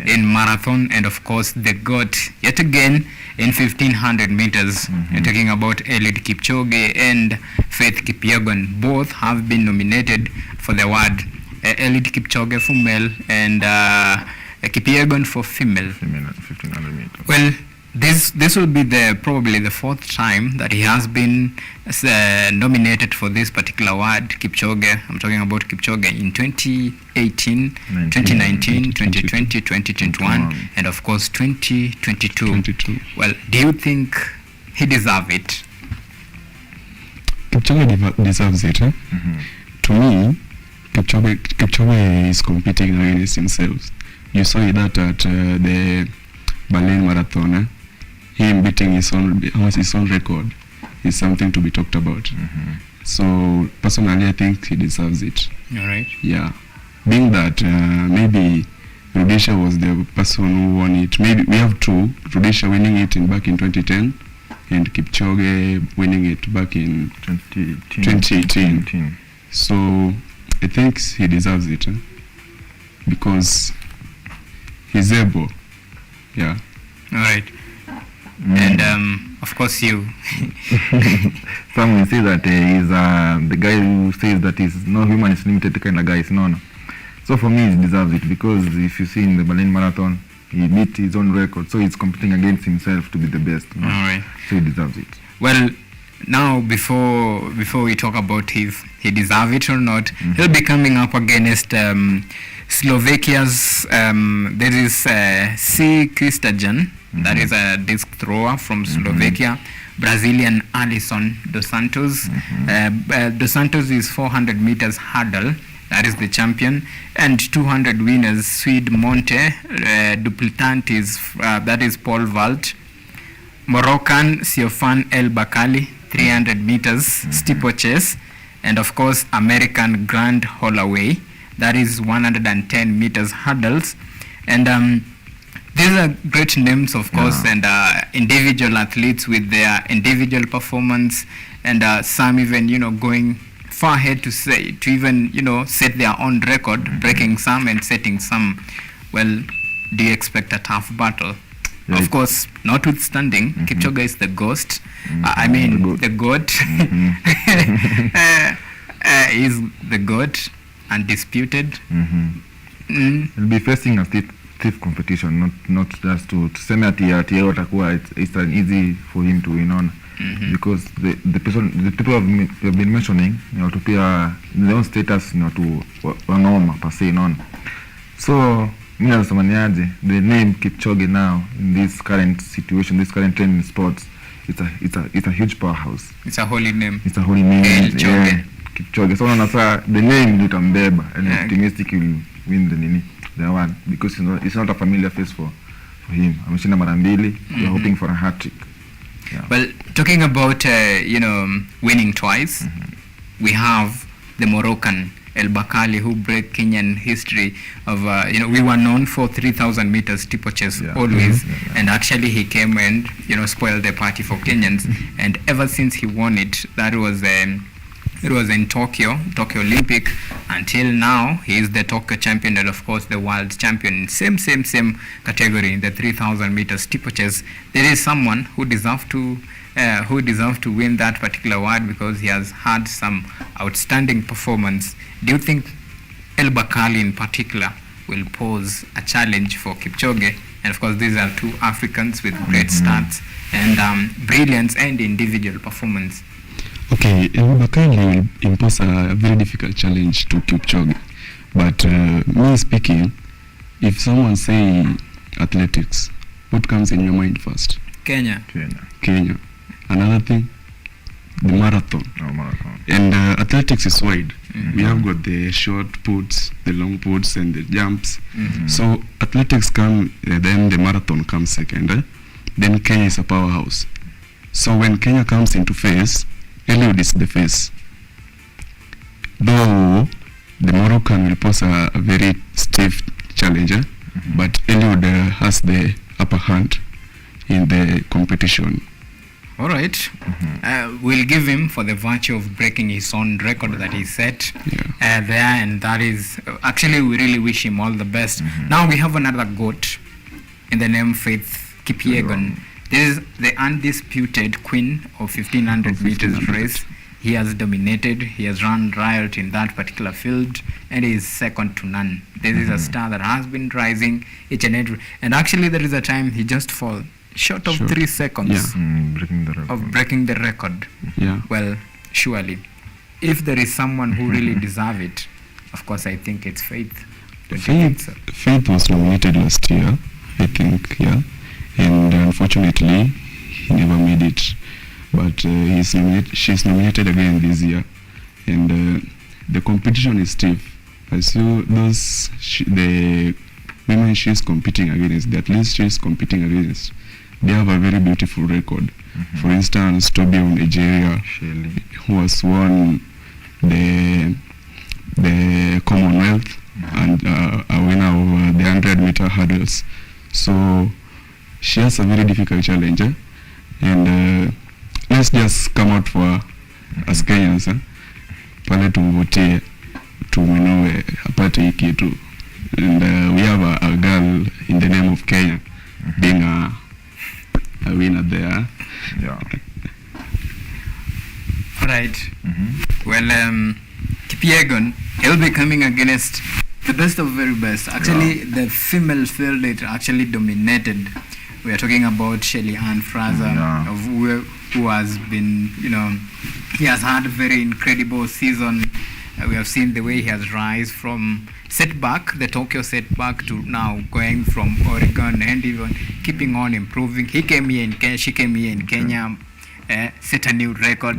in marathon, and of course the GOAT yet again in 1500 meters. We're talking about Eliud Kipchoge and Faith Kipyegon. Both have been nominated for the award. Eliud Kipchoge for male and Kipyegon for female. 1500 meters. Well, this will be probably the fourth time that he has been nominated for this particular award. Kipchoge, I'm talking about Kipchoge in 2018, 2019, 2020, 2021, and of course 2022. Well, do you think he deserves it? Kipchoge deserves it. To me, Kipchoge is competing against himself. You saw that at the Berlin Marathon. Him beating his own record is something to be talked about. So personally, I think he deserves it. All right. Yeah, being that maybe Rudisha was the person who won it. Maybe we have two: Rudisha winning it back in 2010, and Kipchoge winning it back in 2018. So I think he deserves it because he's able. Yeah. All right. And of course you. Some will say that he's the guy who says that he's no human is limited kind of guy. No. So for me, he deserves it because if you see in the Berlin Marathon, he beat his own record, so he's competing against himself to be the best. All right. So he deserves it. Well, now before we talk about if he deserves it or not, he'll be coming up against Slovakia's there is C. Kristajan. That is a disc thrower from Slovakia. Brazilian Alisson Dos Santos. Dos Santos is 400 meters hurdle. That is the champion. And 200 winners, Swede Monte. Duplicant is that is Paul Valt. Moroccan Siofan El Bakali. 300 meters steeplechase, and of course American Grand Holloway, that is 110 meters hurdles. And these are great names, of course, and individual athletes with their individual performance, and some even, going far ahead to even, set their own record, breaking some and setting some. Well, do you expect a tough battle? Yeah, of course, notwithstanding, Kipchoge is the ghost. The goat. He's the goat, undisputed. He'll be facing a stiff competition, not just to say that it's an easy for him to win on, because the people have been mentioning, to pay their own status, to AUMA per se, so the name Kipchoge now in this current situation, this current trend in sports, it's a huge powerhouse. It's a holy name. It's a holy name. Kipchoge. So the name litambeba, and optimistic will win the one, because it's not a familiar face for him. Ameshinda mara mbili. We're hoping for a hat trick. Yeah. Well, talking about winning twice, we have the Moroccan El Bakali, who broke Kenyan history of we were known for 3,000 meters steeplechase always, and actually he came and spoiled the party for Kenyans, and ever since he won it, that was it was in Tokyo Olympic, until now he is the Tokyo champion, and of course the world champion, same category in the 3,000 meters steeplechase. There is someone who deserves to win that particular award because he has had some outstanding performance. Do you think El Bakali in particular will pose a challenge for Kipchoge? And of course these are two Africans with great stats and brilliance and individual performance. Okay, El Bakali will impose a very difficult challenge to Kipchoge. But me speaking, if someone say athletics, what comes in your mind first? Kenya. Another thing, the marathon. And athletics is wide. We have got the short puts, the long puts, and the jumps. So athletics come, then the marathon comes second. Then Kenya is a powerhouse. So when Kenya comes into face, Eliud is the face. Though the Moroccan will pose a very stiff challenger, but Eliud has the upper hand in the competition. All right. We'll give him for the virtue of breaking his own record that he set there, and that is actually we really wish him all the best. Now we have another goat in the name Faith Kipyegon. This is the undisputed queen of 1500 meters race. He has dominated. He has run riot in that particular field, and he is second to none. This is a star that has been rising each and every. And actually, there is a time he just fall short of 3 seconds of breaking the record. Well, surely, if there is someone who really deserves it, of course, I think it's Faith. Faith was nominated last year, I think, and unfortunately, he never made it. But she's nominated again this year, and the competition is stiff. As you the women she's competing against, the athletes she's competing against, they have a very beautiful record. For instance, Toby of Nigeria, who has won the Commonwealth and a winner of the 100-meter hurdles. So she has a very difficult challenge, and let's just come out for as Kenyans, pale tumvotie tumwinue apate hii kitu. And we have a girl in the name of Kenya being a winner there. Right. Well, Kipyegon, he'll be coming against the best of very best. Actually, the female field it actually dominated. We are talking about Shelly Ann Fraser, who has been, he has had a very incredible season. We have seen the way he has rise from setback, the Tokyo setback, to now going from Oregon and even keeping on improving. She came here in Kenya, set a new record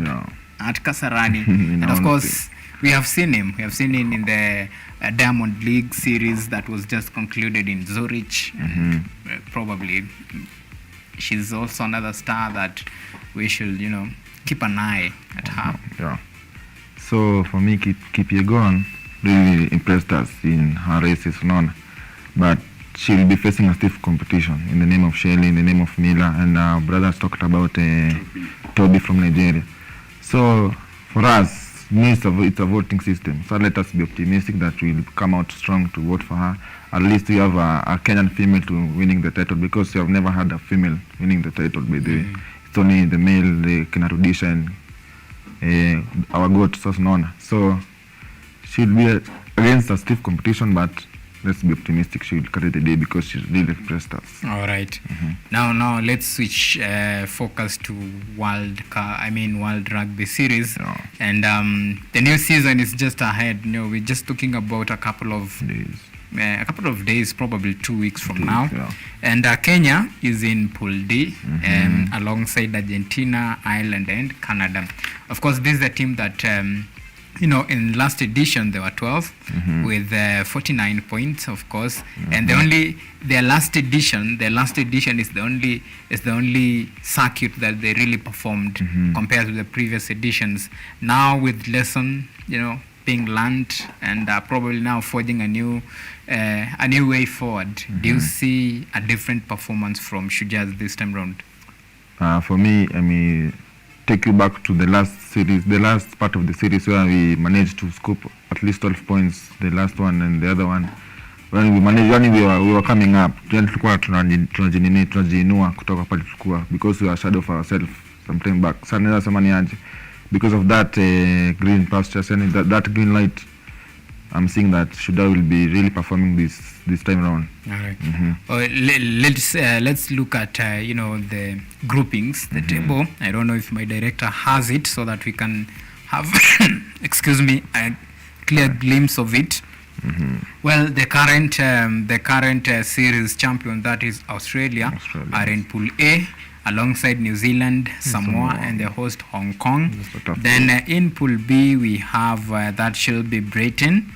at Kasarani. And of course, we have seen him. We have seen him in the Diamond League series that was just concluded in Zurich. Probably she's also another star that we should, keep an eye at her. Yeah. So for me, Kipyegon really impressed us in her races, but she'll be facing a stiff competition in the name of Shelley, in the name of Mila, and our brothers talked about Toby from Nigeria. So for us, it's a voting system. So let us be optimistic that we'll come out strong to vote for her. At least we have a Kenyan female to winning the title, because we have never had a female winning the title. By the way, it's only the male, the Kenarudisha, and our goat Sasnona. So she'll be against a stiff competition, but let's be optimistic she'll carry the day, because she's really impressed us. All right. Now let's switch focus to World Rugby Series. And the new season is just ahead. We're just talking about a couple of days, probably 2 weeks from now. And Kenya is in Pool D, alongside Argentina, Ireland, and Canada. Of course, this is a team that in last edition there were 12 with 49 points, of course, and their last edition is the only circuit that they really performed compared to the previous editions. Now with lesson being learned, and probably now forging a new way forward. Do you see a different performance from Shujas this time round? For me, I mean, take you back to the last series, the last part of the series where we managed to scoop at least 12 points, the last one and the other one. When we managed, we were coming up, tulikuwa tunajiinua kutoka pale tulikuwa, because we were shadow of ourselves some time back. Sana sema ni aje, because of that green pasture and that green light, I'm seeing that Shuda will be really performing this time around. All right. Let's look at the groupings, the table. I don't know if my director has it, so that we can have excuse me, a clear glimpse of it. Well, the current series champion, that is Australia, are in Pool A, alongside New Zealand, Samoa, and the host Hong Kong. Then in Pool B we have that shall be Britain,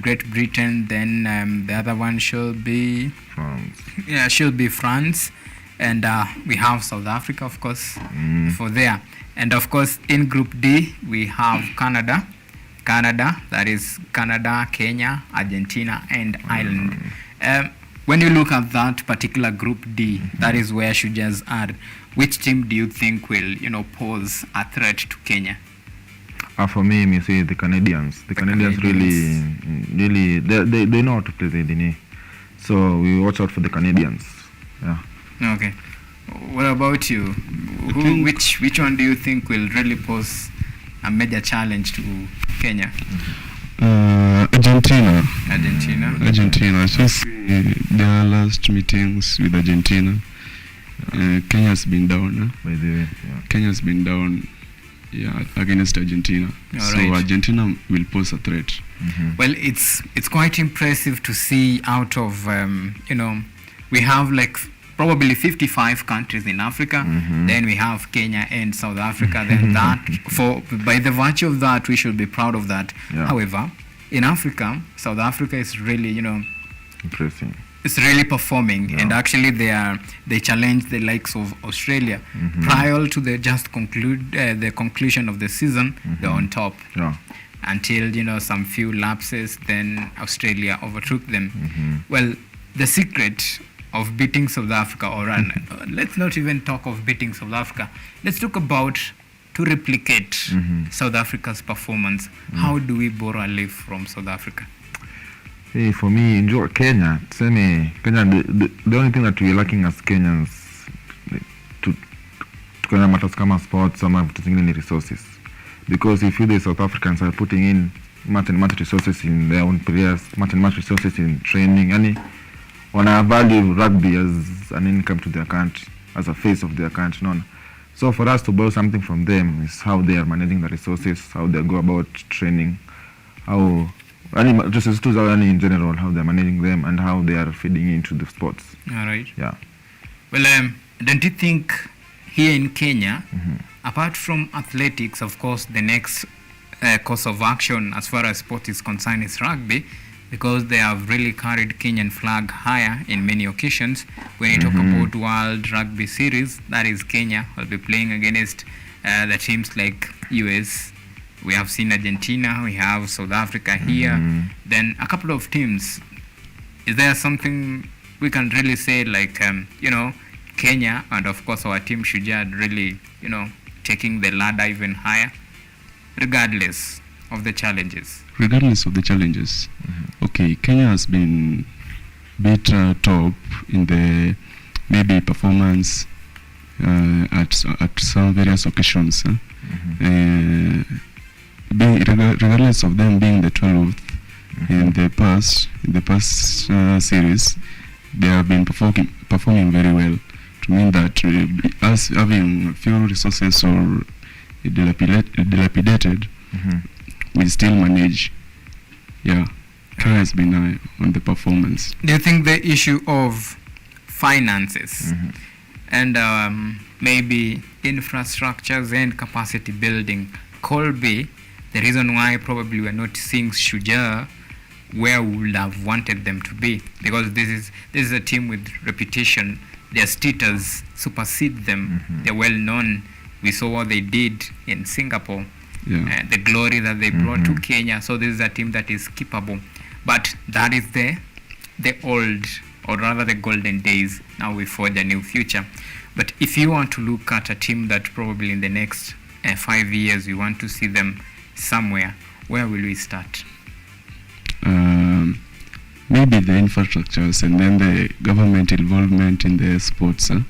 Great Britain. Then the other one shall be France, and we have South Africa, of course, for there. And of course in Group D we have Canada, that is Canada, Kenya, Argentina, and Ireland. When you look at that particular Group D, that is where Shujas are. Which team do you think will, pose a threat to Kenya? For me, I say the Canadians. The Canadians really, they know how to play the DNA. So we watch out for the Canadians. Yeah. Okay. What about you? Which one do you think will really pose a major challenge to Kenya? Argentina. I just their last meetings with Argentina. Kenya's been down. By the way, Kenya's been down. Against Argentina. So Argentina will pose a threat. Well, it's quite impressive to see. Out of we have like probably 55 countries in Africa. Then we have Kenya and South Africa. Then by the virtue of that, we should be proud of that. However, in Africa, South Africa is really impressive. It's really performing, and actually they challenge the likes of Australia. Prior to the conclusion of the season, they're on top. Until some few lapses, then Australia overtook them. Well, the secret of beating South Africa, or let's not even talk of beating South Africa. Let's talk about to replicate South Africa's performance. How do we borrow a leaf from South Africa? For me, enjoy Kenya. The only thing that we're lacking as Kenyans to matters kama sports, some have to resources. Because if the South Africans are putting in much resources in their own players, much resources in training, and wanna value rugby as an income to their country, as a face of their country. So for us to borrow something from them is how they are managing the resources, how they go about training, how just in general, how they're managing them and how they are feeding into the sports. All right. Yeah. Well, don't you think here in Kenya, apart from athletics, of course, the next course of action as far as sport is concerned is rugby, because they have really carried Kenyan flag higher in many occasions. When you talk about World Rugby Series, that is Kenya will be playing against the teams like US. We have seen Argentina, we have South Africa here, then a couple of teams. Is there something we can really say like, Kenya and of course our team Shujaa really, taking the ladder even higher, regardless of the challenges? Regardless of the challenges, okay, Kenya has been bit top in the maybe performance at some various occasions. Regardless of them being the 12th in the past series, they have been performing very well. To mean that us having few resources or dilapidated, we still manage. Yeah, Kenya has been on the performance. Do you think the issue of finances and maybe infrastructures and capacity building could be the reason why probably we're not seeing Shujaa where we would have wanted them to be? Because this is a team with reputation. Their status supersede them. They're well known. We saw what they did in Singapore. The glory that they brought to Kenya. So this is a team that is keepable. But that is the old, or rather the golden days. Now we forge a new future. But if you want to look at a team that probably in the next 5 years you want to see them somewhere, where will we start? Maybe the infrastructures and then the government involvement in the sports. The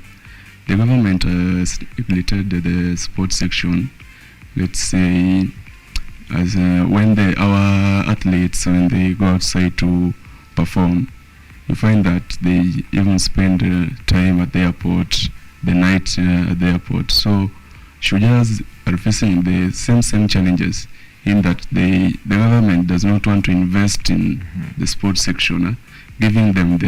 government has stipulated the sports section. Let's say, as when our athletes, when they go outside to perform, you find that they even spend time at the airport, the night at the airport. So Shujaas are facing the same challenges in that the government does not want to invest in the sports section, giving them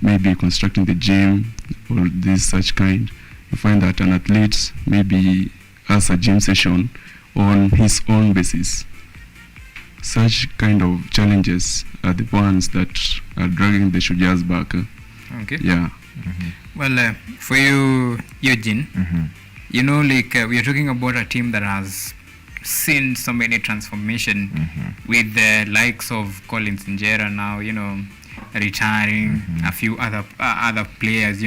maybe constructing the gym or this such kind. You find that an athlete maybe has a gym session on his own basis. Such kind of challenges are the ones that are dragging the Shujaas back. Okay. Yeah. Well, for you, Eugene, we are talking about a team that has seen so many transformation with the likes of Collins Injera now, retiring, a few other players,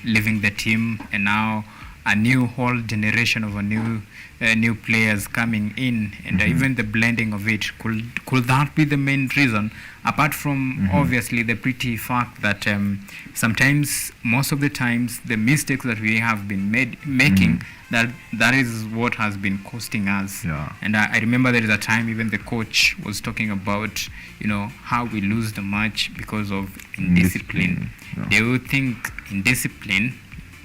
leaving the team, and now a new whole generation of new players coming in, and even the blending of it. Could that be the main reason, apart from obviously the pretty fact that sometimes, most of the times, the mistakes that we have been making, that is what has been costing us. And I remember there is a time even the coach was talking about how we lose the match because of indiscipline. They would think indiscipline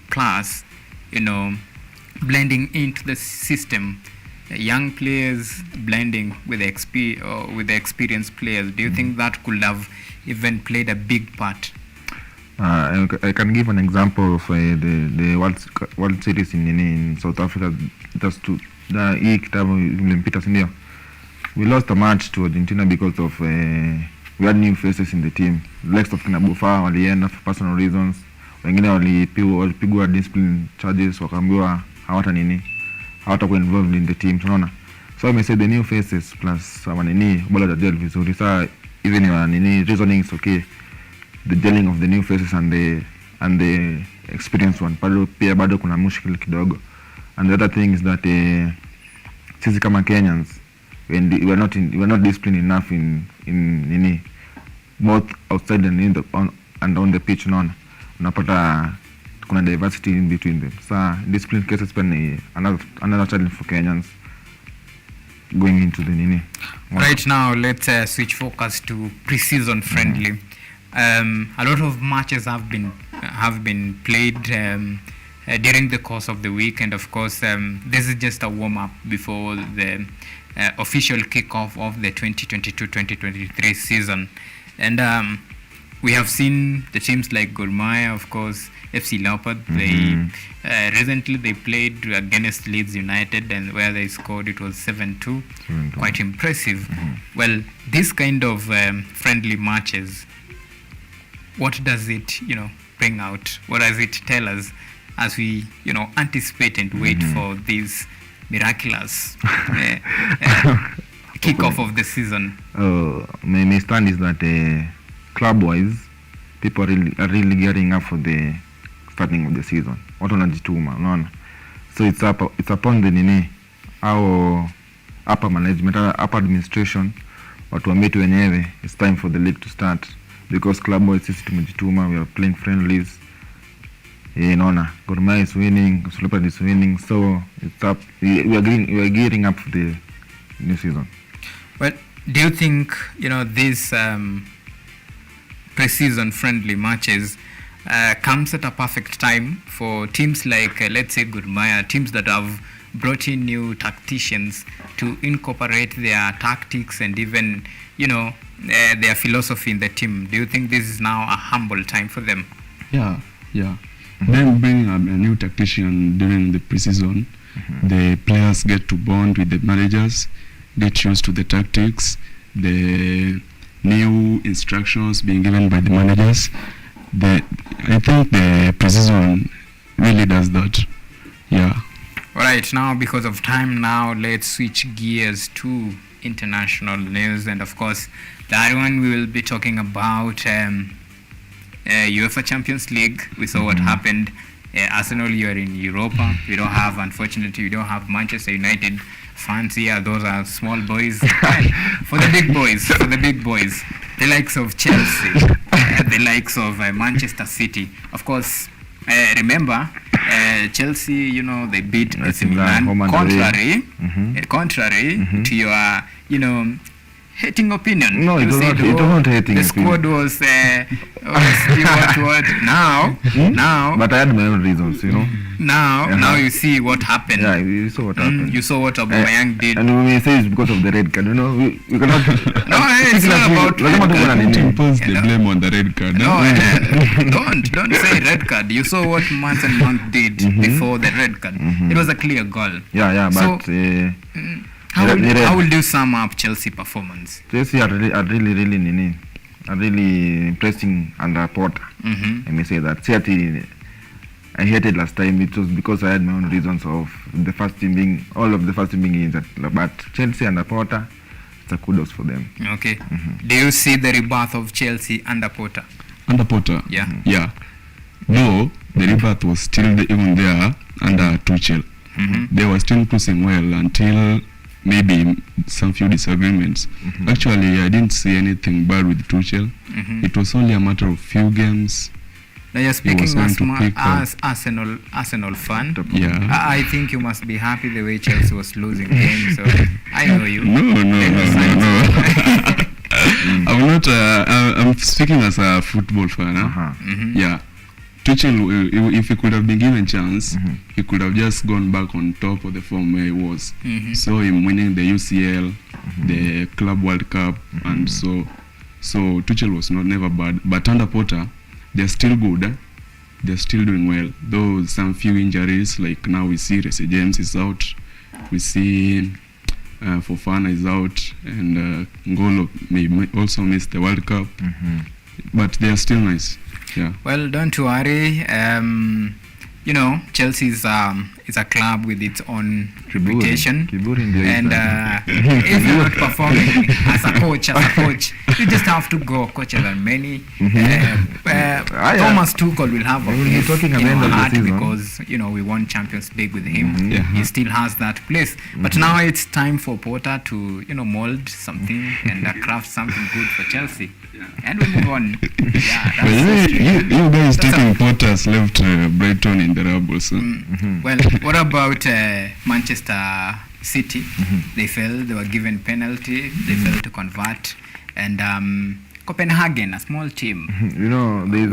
plus blending into the system, young players blending with the experienced players. Do you think that could have even played a big part? I can give an example of the World Series in South Africa. Hii kitabu ilimpita, si ndio? We lost a match to Argentina because of we had new faces in the team. Likes of kina Bufa walienda for personal reasons. Wengine walipigwa discipline charges, wakaambiwa hawatakuwa involved in the team, unaona. So I may say the new faces plus bado hajajel vizuri. Saa even reasoning is okay. The gelling of the new faces and the experienced one bado kuna mushkil kidogo. And the other thing is that sisi kama Kenyans, we are not disciplined enough in both outside and on the pitch, unaona. Unapata kuna diversity in between them. So discipline cases pen another challenge for Kenyans going into the Right now, let's switch focus to pre-season friendly. A lot of matches have been played during the course of the week, and of course this is just a warm-up before the official kickoff of the 2022-2023 season. And we have seen the teams like Gor Mahia, of course, FC Leopard. They recently they played against Leeds United, and where they scored it was 7-2. Quite impressive. Well, this kind of friendly matches, what does it bring out? What does it tell us as we anticipate and wait for these miraculous kickoff of the season? My stand is that club-wise, people are really gearing up for the starting of the season. Watu wanajituma, unaona. So it's upon the nini au upper management, upper administration, watu wa metu wenyewe, it's time for the league to start, because club-wise sisi tumejituma, we are playing friendlies. Unaona, Gor Mahia is winning, Leopard is winning, so it's up. We are gearing up for the new season. Well, do you think these pre-season friendly matches comes at a perfect time for teams like let's say Gor Mahia, teams that have brought in new tacticians to incorporate their tactics and even their philosophy in the team? Do you think this is now a humble time for them? Yeah. Then bringing a new tactician during the pre-season, the players get to bond with the managers, get used to the tactics, the new instructions being given by the managers. I think the pre-season really does that. Yeah. All right, now because of time now, let's switch gears to international news. And of course, that one we will be talking about UEFA Champions League. We saw what happened. Arsenal, you are in Europa. Unfortunately, we don't have Manchester United fans here. Those are small boys. For the big boys, the likes of Chelsea, the likes of Manchester City. Of course, remember, Chelsea, they beat AC Milan. Contrary to your, hating opinion. No, it wasn't hating. The squad was what? Now. But I had my own reasons, Now you see what happened. Yeah, you saw what happened. You saw what Aubameyang did. And when we say it's because of the red card, we cannot. No, it's not about red card. Don't impose the blame on the red card. No, don't say red card. You saw what Mason Mount did before the red card. It was a clear goal. Yeah, but. So, how will you sum up Chelsea performance? Chelsea are really impressing under Potter. Let me say that. I hated last time. It was because I had my own reasons of the first team being injured. But Chelsea under Potter, it's a kudos for them. Okay. Do you see the rebirth of Chelsea under Potter? Under Potter? Yeah. Yeah. No, the rebirth was still even there under Tuchel. They were still pushing well until maybe some few disagreements. Actually, I didn't see anything bad with Tuchel. It was only a matter of few games. Now you're speaking as Arsenal fan. Yeah. I think you must be happy the way Chelsea was losing games. So I know you. No. I'm not. I'm speaking as a football fan. Yeah. Tuchel, if he could have been given a chance, he could have just gone back on top of the form where he was. So him winning the UCL, the Club World Cup, and so Tuchel was never bad. But under Potter, they're still good. They're still doing well. Though some few injuries, like now we see Reece James is out, we see Fofana is out, and Ngolo may also miss the World Cup. But they're still nice. Yeah. Well, don't worry. Chelsea is a club with its own reputation, and if you're not performing as a coach, you just have to go. Coaches are many. Thomas Tuchel will have a place in our heart because we won Champions League with him. He still has that place. But now it's time for Potter to mold something and craft something good for Chelsea. And we move on. You guys taking Potter's left Brighton in the rubble. So. Well, what about Manchester City? They fell. They were given penalty. They failed to convert. And Copenhagen, a small team.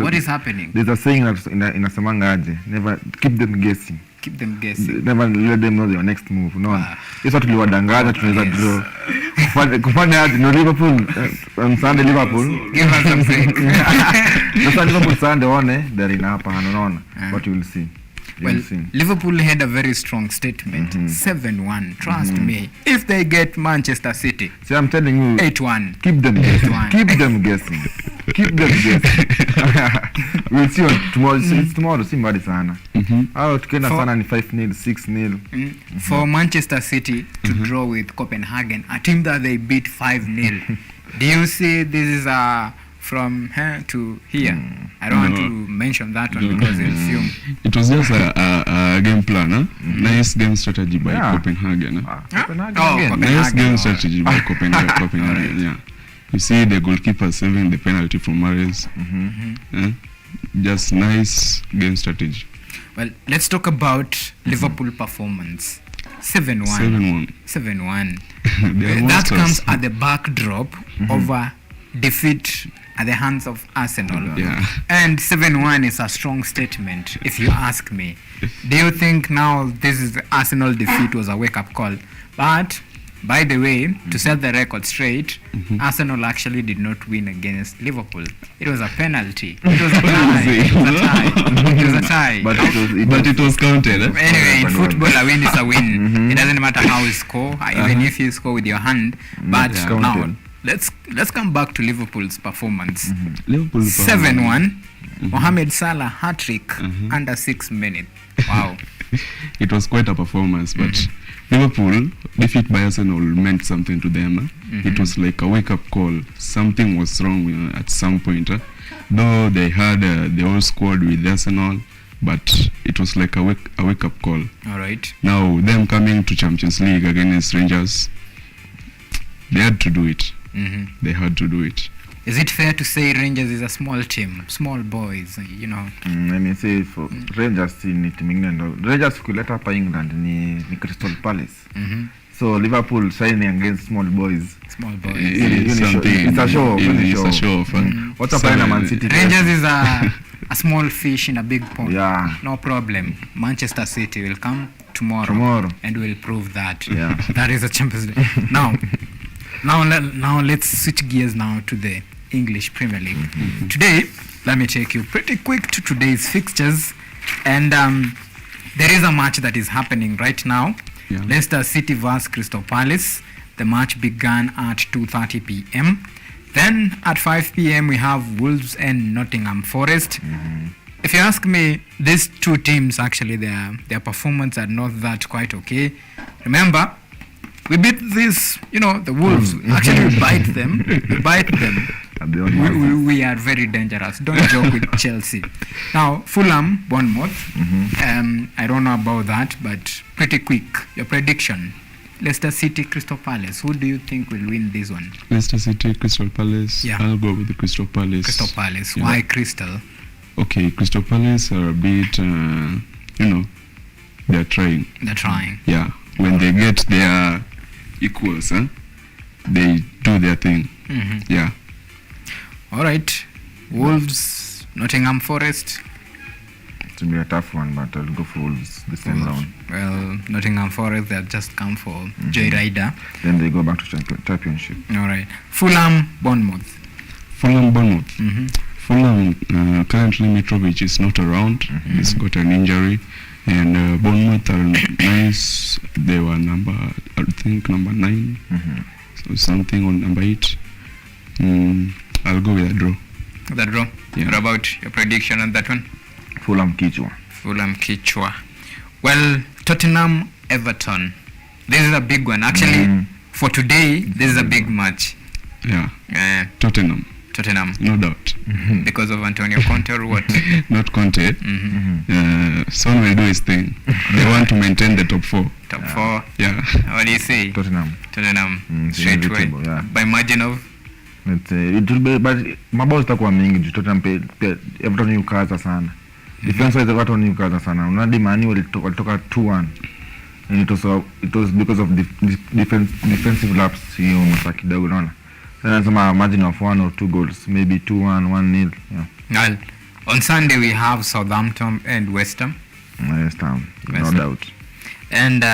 What is happening? There's a saying that in a Samangaje, never keep them guessing. Never let them know their next move. No, it's what we were dangada to draw. kufanya aje no Liverpool on Sunday Liverpool Give us a break. Sasa Liverpool Sunday one they're in hapa unaona what you will see. Well, Liverpool had a very strong statement. 7-1. Trust me. If they get Manchester City, see, I'm telling you, 8-1. Keep them guessing. Keep them guessing. Keep them guessing. We'll see on tomorrow. It's tomorrow. See mbali sana. Tukienda sana ni 5-0, 6-0. For Manchester City to draw with Copenhagen, a team that they beat 5-0. Do you see this is from here to here? I don't want to mention that one because they'll assume. It was just a game plan, huh? Nice game strategy by Copenhagen. Copenhagen. Nice game strategy by Copenhagen. Yeah. You see the goalkeeper saving the penalty from Mahrez. Just nice game strategy. Well, let's talk about Liverpool performance. 7-1. 7-1. That comes at the backdrop of a defeat at the hands of Arsenal. And 7-1 is a strong statement, if you ask me. Do you think now this is the Arsenal defeat was a wake-up call? But, by the way, to set the record straight, Arsenal actually did not win against Liverpool. It was a penalty. It was a tie. It was a tie. But it was counted. Anyway, in football, a win is a win. It doesn't matter how you score, even if you score with your hand. But now, let's come back to Liverpool's performance. 7-1. Mohamed Salah hat-trick under 6 minutes. Wow. It was quite a performance, but Liverpool defeat by Arsenal meant something to them. It was like a wake-up call. Something was wrong at some point. Though they had the whole squad with Arsenal, but it was like a wake-up call. All right. Now, them coming to Champions League against Rangers, they had to do it. They had to do it. Is it fair to say Rangers is a small team, small boys, you know? Let me say for Rangers ni timu ingine. Rangers kuleta hapa England ni Crystal Palace. So Liverpool signing against small boys. Small boys. It's a show. It's a show. What's up in Man City? Rangers is a small fish in a big pond. Yeah. No problem. Manchester City will come tomorrow. And will prove that. Yeah. That is a Champions League. Now let's switch gears now to the English Premier League. Today, let me take you pretty quick to today's fixtures. And there is a match that is happening right now. Leicester City vs Crystal Palace. The match began at 2:30 p.m. Then at 5 p.m. we have Wolves and Nottingham Forest. If you ask me, these two teams actually their performance are not that quite okay. Remember, we beat this, the Wolves. Actually, we bite them. We are very dangerous. Don't joke with Chelsea. Now, Fulham, Bournemouth. I don't know about that, but pretty quick. Your prediction. Leicester City, Crystal Palace. Who do you think will win this one? Leicester City, Crystal Palace. Yeah. I'll go with the Crystal Palace. Crystal Palace. Why Crystal? Okay, Crystal Palace are a bit, they're trying. They're trying. Yeah. When they get their equals, they do their thing. Yeah. All right. Wolves, Nottingham Forest. It will be a tough one, but I'll go for Wolves this time round. Well, Nottingham Forest, they have just come for Joyrider. Then they go back to championship. All right. Fulham, Bournemouth. Fulham, Fulham, currently Mitrovic is not around. He's got an injury. And Bournemouth are nice. They were number 9. So something on number 8. I'll go with a draw. The draw? Yeah. What about your prediction on that one? Fulham Kichwa. Well, Tottenham, Everton. This is a big one. Actually, for today, this is a big match. Yeah. Tottenham. No doubt. Because of Antonio Conte or what? Not Conte. Son will do his thing. They want to maintain the top 4. Top 4? Yeah. What do you say? Tottenham. Straight away. Yeah. By margin of? It will be, but mabao zitakuwa mingi. Tottenham Everton yukaza sana. Defense wise Everton yukaza sana. Unadi Mani walitoka 2-1. And it was because of defensive laps hiyo masa kidogo unaona. Nasema margin of 1 or 2 goals, maybe 2-1, 1-0. Yeah. Well, on Sunday we have Southampton and West Ham. No doubt. And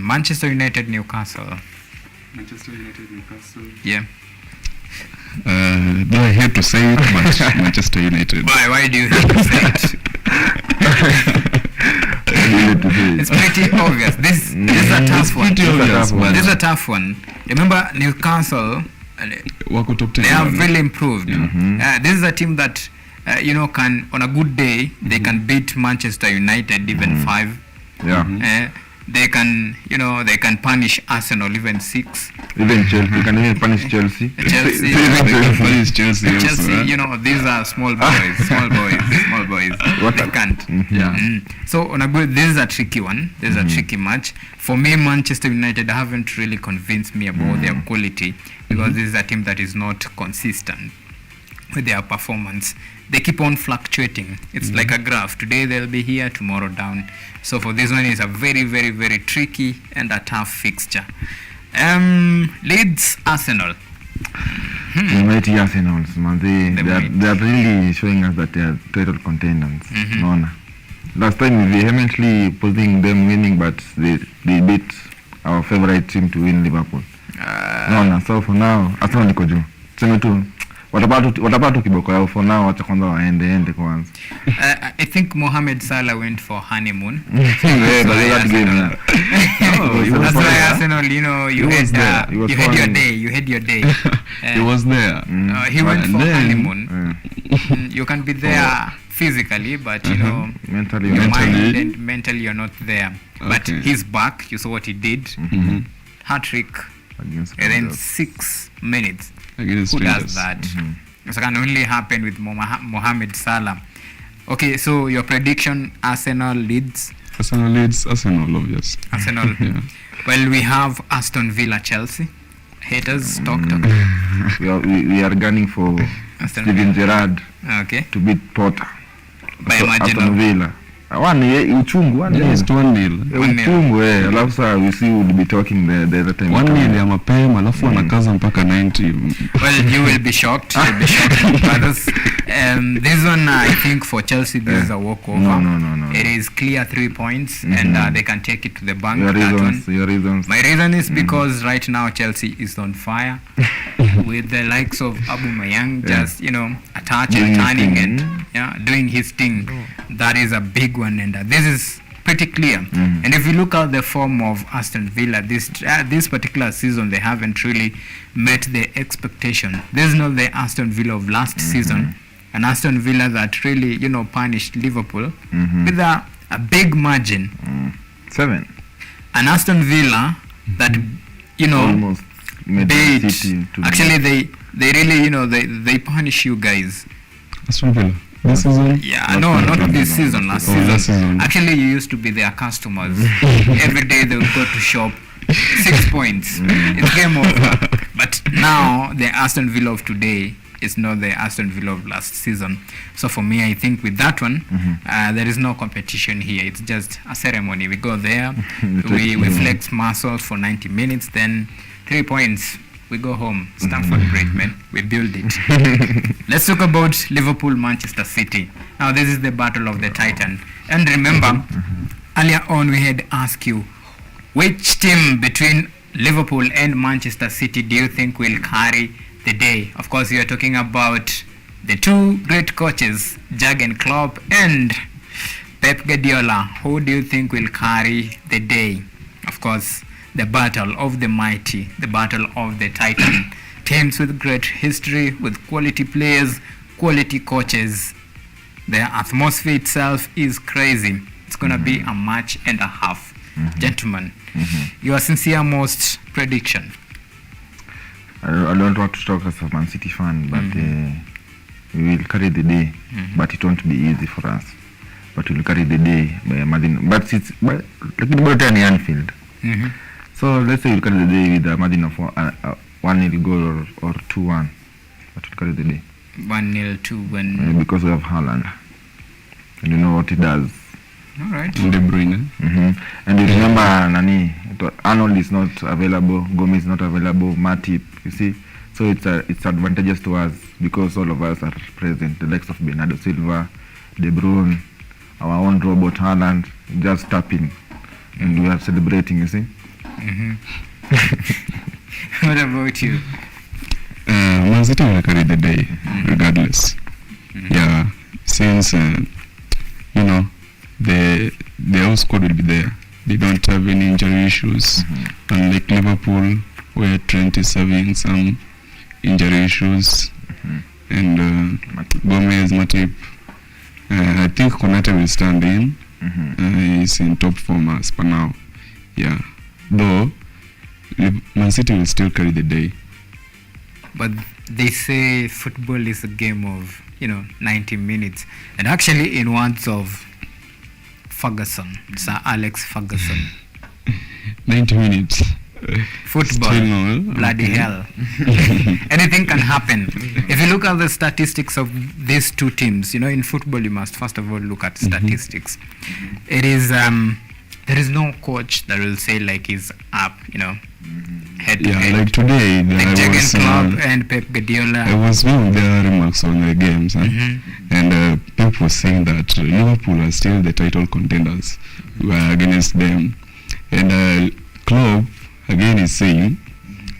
Manchester United, Newcastle. Manchester United, Newcastle. Yeah. Though I hate to say it, but Manchester United. Why do you hate to say it? It's pretty obvious. This is a tough one. This is a tough one. Remember Newcastle, they have really improved. This is a team that can, on a good day, they can beat Manchester United even 5. Yeah. They can, they can punish Arsenal even 6. Even Chelsea, you can even punish Chelsea. Chelsea, Chelsea. These are small boys. They can't. So on a good, this is a tricky one. This is a tricky match. For me, Manchester United haven't really convinced me about their quality, because this is a team that is not consistent with their performance. They keep on fluctuating. It's like a graph. Today they'll be here, tomorrow down. So for this one, it's a very, very, very tricky and a tough fixture. Leeds Arsenal. The mighty Arsenals, man. They are really showing us that they are title contenders. Last time we vehemently opposing them winning, but they beat our favorite team to win, Liverpool. So for now, Arsenal niko juu. Tuseme tu watapata kiboko yao for now, wacha kwanza waende kwanza. I think Mohamed Salah went for honeymoon. That's why Arsenal, you had your day. He was there. He went for honeymoon. You can be there physically, but mentally, your mind and mentally you're not there. But he's back. You saw what he did. Hat-trick within 6 minutes. Who does that? It can only happen with Mohamed Salah. Okay, so your prediction: Arsenal leads. Arsenal, obvious. Arsenal. Yeah. Well, we have Aston Villa, Chelsea. Haters talk. We are gunning for Steven Gerrard to beat Potter. By margin Aston Villa. Uchungu 1-0. Alafu saa we see we'll be talking the other time. 1-0 ya mapema, alafu wanakaza mpaka 90. Well, you will be shocked. Brothers. This one, I think for Chelsea, this is a walkover. No. It is clear 3 points, and they can take it to the bank. Your reasons. My reason is because right now Chelsea is on fire with the likes of AUMA just attaching, turning, and doing his thing. That is a big one, and this is pretty clear. And if you look at the form of Aston Villa this particular season, they haven't really met the expectation. This is not the Aston Villa of last season, an Aston Villa that really punished Liverpool with a big margin. 7. An Aston Villa that almost beat. Actually, they really they punish you guys. Aston Villa. This season? Yeah, not this season, last season. Actually, you used to be their customers. Every day they would go to shop. 6 points. It's game over. But now, the Aston Villa of today is not the Aston Villa of last season. So for me, I think with that one, there is no competition here. It's just a ceremony. We go there, we flex muscles for 90 minutes, then 3 points. We go home. Stamford Bridge, man. We build it. Let's talk about Liverpool, Manchester City. Now, this is the battle of the Titan. And remember, earlier on we had asked you, which team between Liverpool and Manchester City do you think will carry the day? Of course, we are talking about the two great coaches, Jurgen Klopp and Pep Guardiola. Who do you think will carry the day? Of course, the battle of the mighty, the battle of the Titan. Teams with great history, with quality players, quality coaches. The atmosphere itself is crazy. It's going to be a match and a half. Gentlemen, your sincere most prediction? I don't want to talk as a Man City fan, but we will carry the day. But it won't be easy for us. But we will carry the day by a margin. But it's like the Anfield. So let's say you carry the day with a margin of 1-0 goal or 2-1. But you carry the day. 1-0, 2-1. Because we have Haaland. And you know what he does. All right. De Bruyne. And you remember Arnold is not available, Gomez is not available, Matip, you see. So it's advantageous to us because all of us are present. The likes of Bernardo Silva, De Bruyne, our own robot Haaland, just tapping. And we are celebrating, you see. What about you? Man City will carry the day, regardless. Yeah, since you know the whole squad will be there. They don't have any injury issues, unlike Liverpool, where Trent is having some injury issues, and Gomez, Matip. I think Konate will stand in. He's in top form as per now. Yeah, though Man City will still carry the day. But they say football is a game of 90 minutes, and actually, in words of Ferguson, Sir Alex Ferguson, 90 minutes. Football, bloody hell. Anything can happen. If you look at the statistics of these two teams, in football you must first of all look at statistics. It is there is no coach that will say like he's up, head to head. Like today, like Jurgen Klopp and Pep Guardiola. I was viewing their remarks on the games, and Pep was saying that Liverpool are still the title contenders. We are against them, and Klopp again is saying,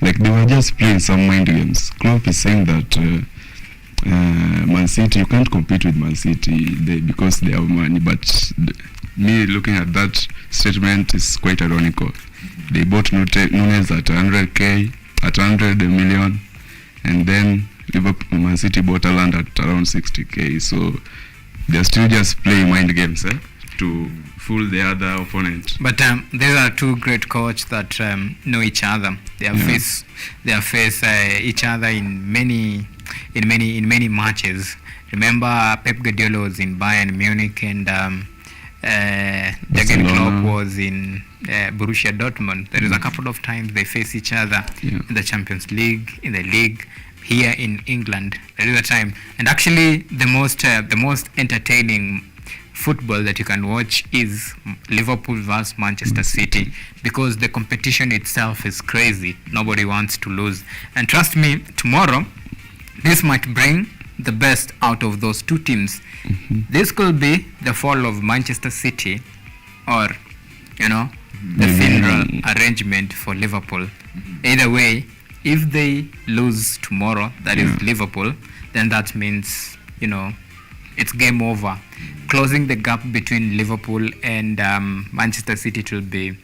like they were just playing some mind games. Klopp is saying that Man City, you can't compete with Man City because they have money. But me looking at that statement is quite ironical. They bought Nunes at 100k, at 100 million, and then Liverpool, Man City bought Haaland at around 60k. So they're still just playing mind games to fool the other opponent. But these are two great coaches that know each other. They have faced each other in many matches. Remember, Pep Guardiola was in Bayern Munich, and Jurgen Klopp was in Borussia Dortmund. There is a couple of times they face each other in the Champions League, in the league. Here in England, there is a time, and actually the most entertaining football that you can watch is Liverpool versus Manchester City, because the competition itself is crazy. Nobody wants to lose, and trust me, tomorrow this might bring the best out of those two teams. This could be the fall of Manchester City, or the funeral arrangement for Liverpool. Either way, if they lose tomorrow, that is Liverpool, then that means it's game over. Closing the gap between Liverpool and Manchester City, it will be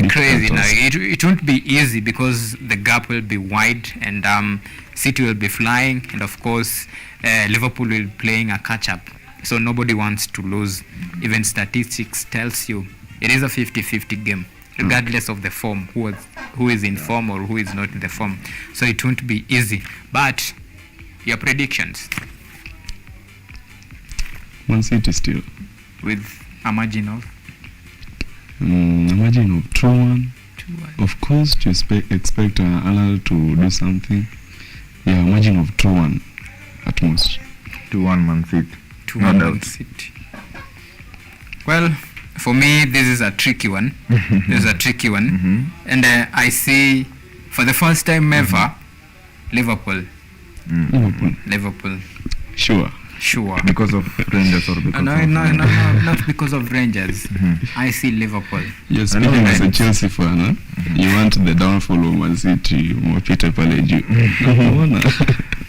crazy. Now it won't be easy because the gap will be wide, and City will be flying, and of course Liverpool will be playing a catch-up. So nobody wants to lose. Even statistics tells you it is a 50-50 game, regardless of the form, who is in form or who is not in the form. So it won't be easy. But your predictions? Man City still. With a margin of? A margin of 2-1. Of course, to expect Haaland to do something. Yeah, margin of 2-1 at most. 2-1 Man City. 2-1 Man City. Well, for me, this is a tricky one. This is a tricky one. And I see, for the first time ever, Liverpool. Liverpool. Sure. Because of Rangers or because no, not because of Rangers. I see Liverpool. You're speaking as a Chelsea fan, You want the downfall of Man City, Peter Paleju.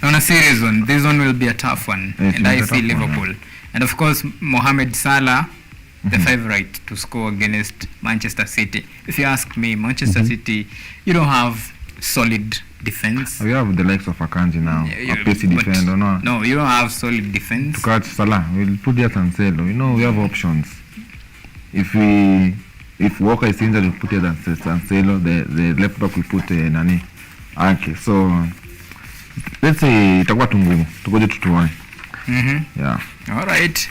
On a serious one, this one will be a tough one, and I see Liverpool. And of course, Mohamed Salah, the favorite to score against Manchester City. If you ask me, Manchester City, you don't have solid defense. We have the likes of Akanji now, a pacey defender, no? No, you don't have solid defense. To catch Salah, we'll put there Cancelo. We have options. If Walker is injured, we'll put there Cancelo. The left back we put Nani. Okay, so let's say itakuwa tungumu. Tugoje tutuone. Yeah. All right.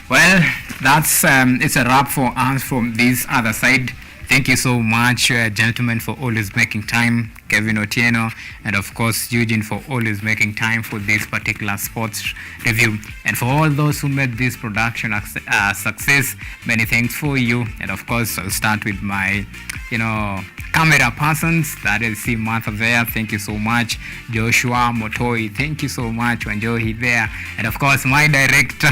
Well, that's it's a wrap for us from this other side. Thank you so much, gentlemen, for always making time. Kevin Otieno, and of course Eugene, for always making time for this particular sports review. And for all those who made this production a success, many thanks for you. And of course, I'll start with my, camera persons. That is C. Martha there. Thank you so much. Joshua Motoi. Thank you so much. Wanjohi there. And of course, my director,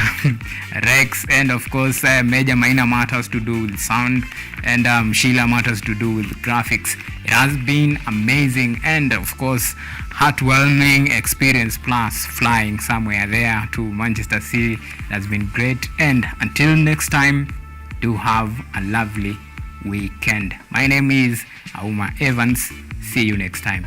Rex. And of course, Major Maina matters to do with sound. And Sheila matters to do with graphics. It has been amazing and of course heartwarming experience, plus flying somewhere there to Manchester City. It has been great, and until next time, do have a lovely weekend. My name is AUMA Evans. See you next time.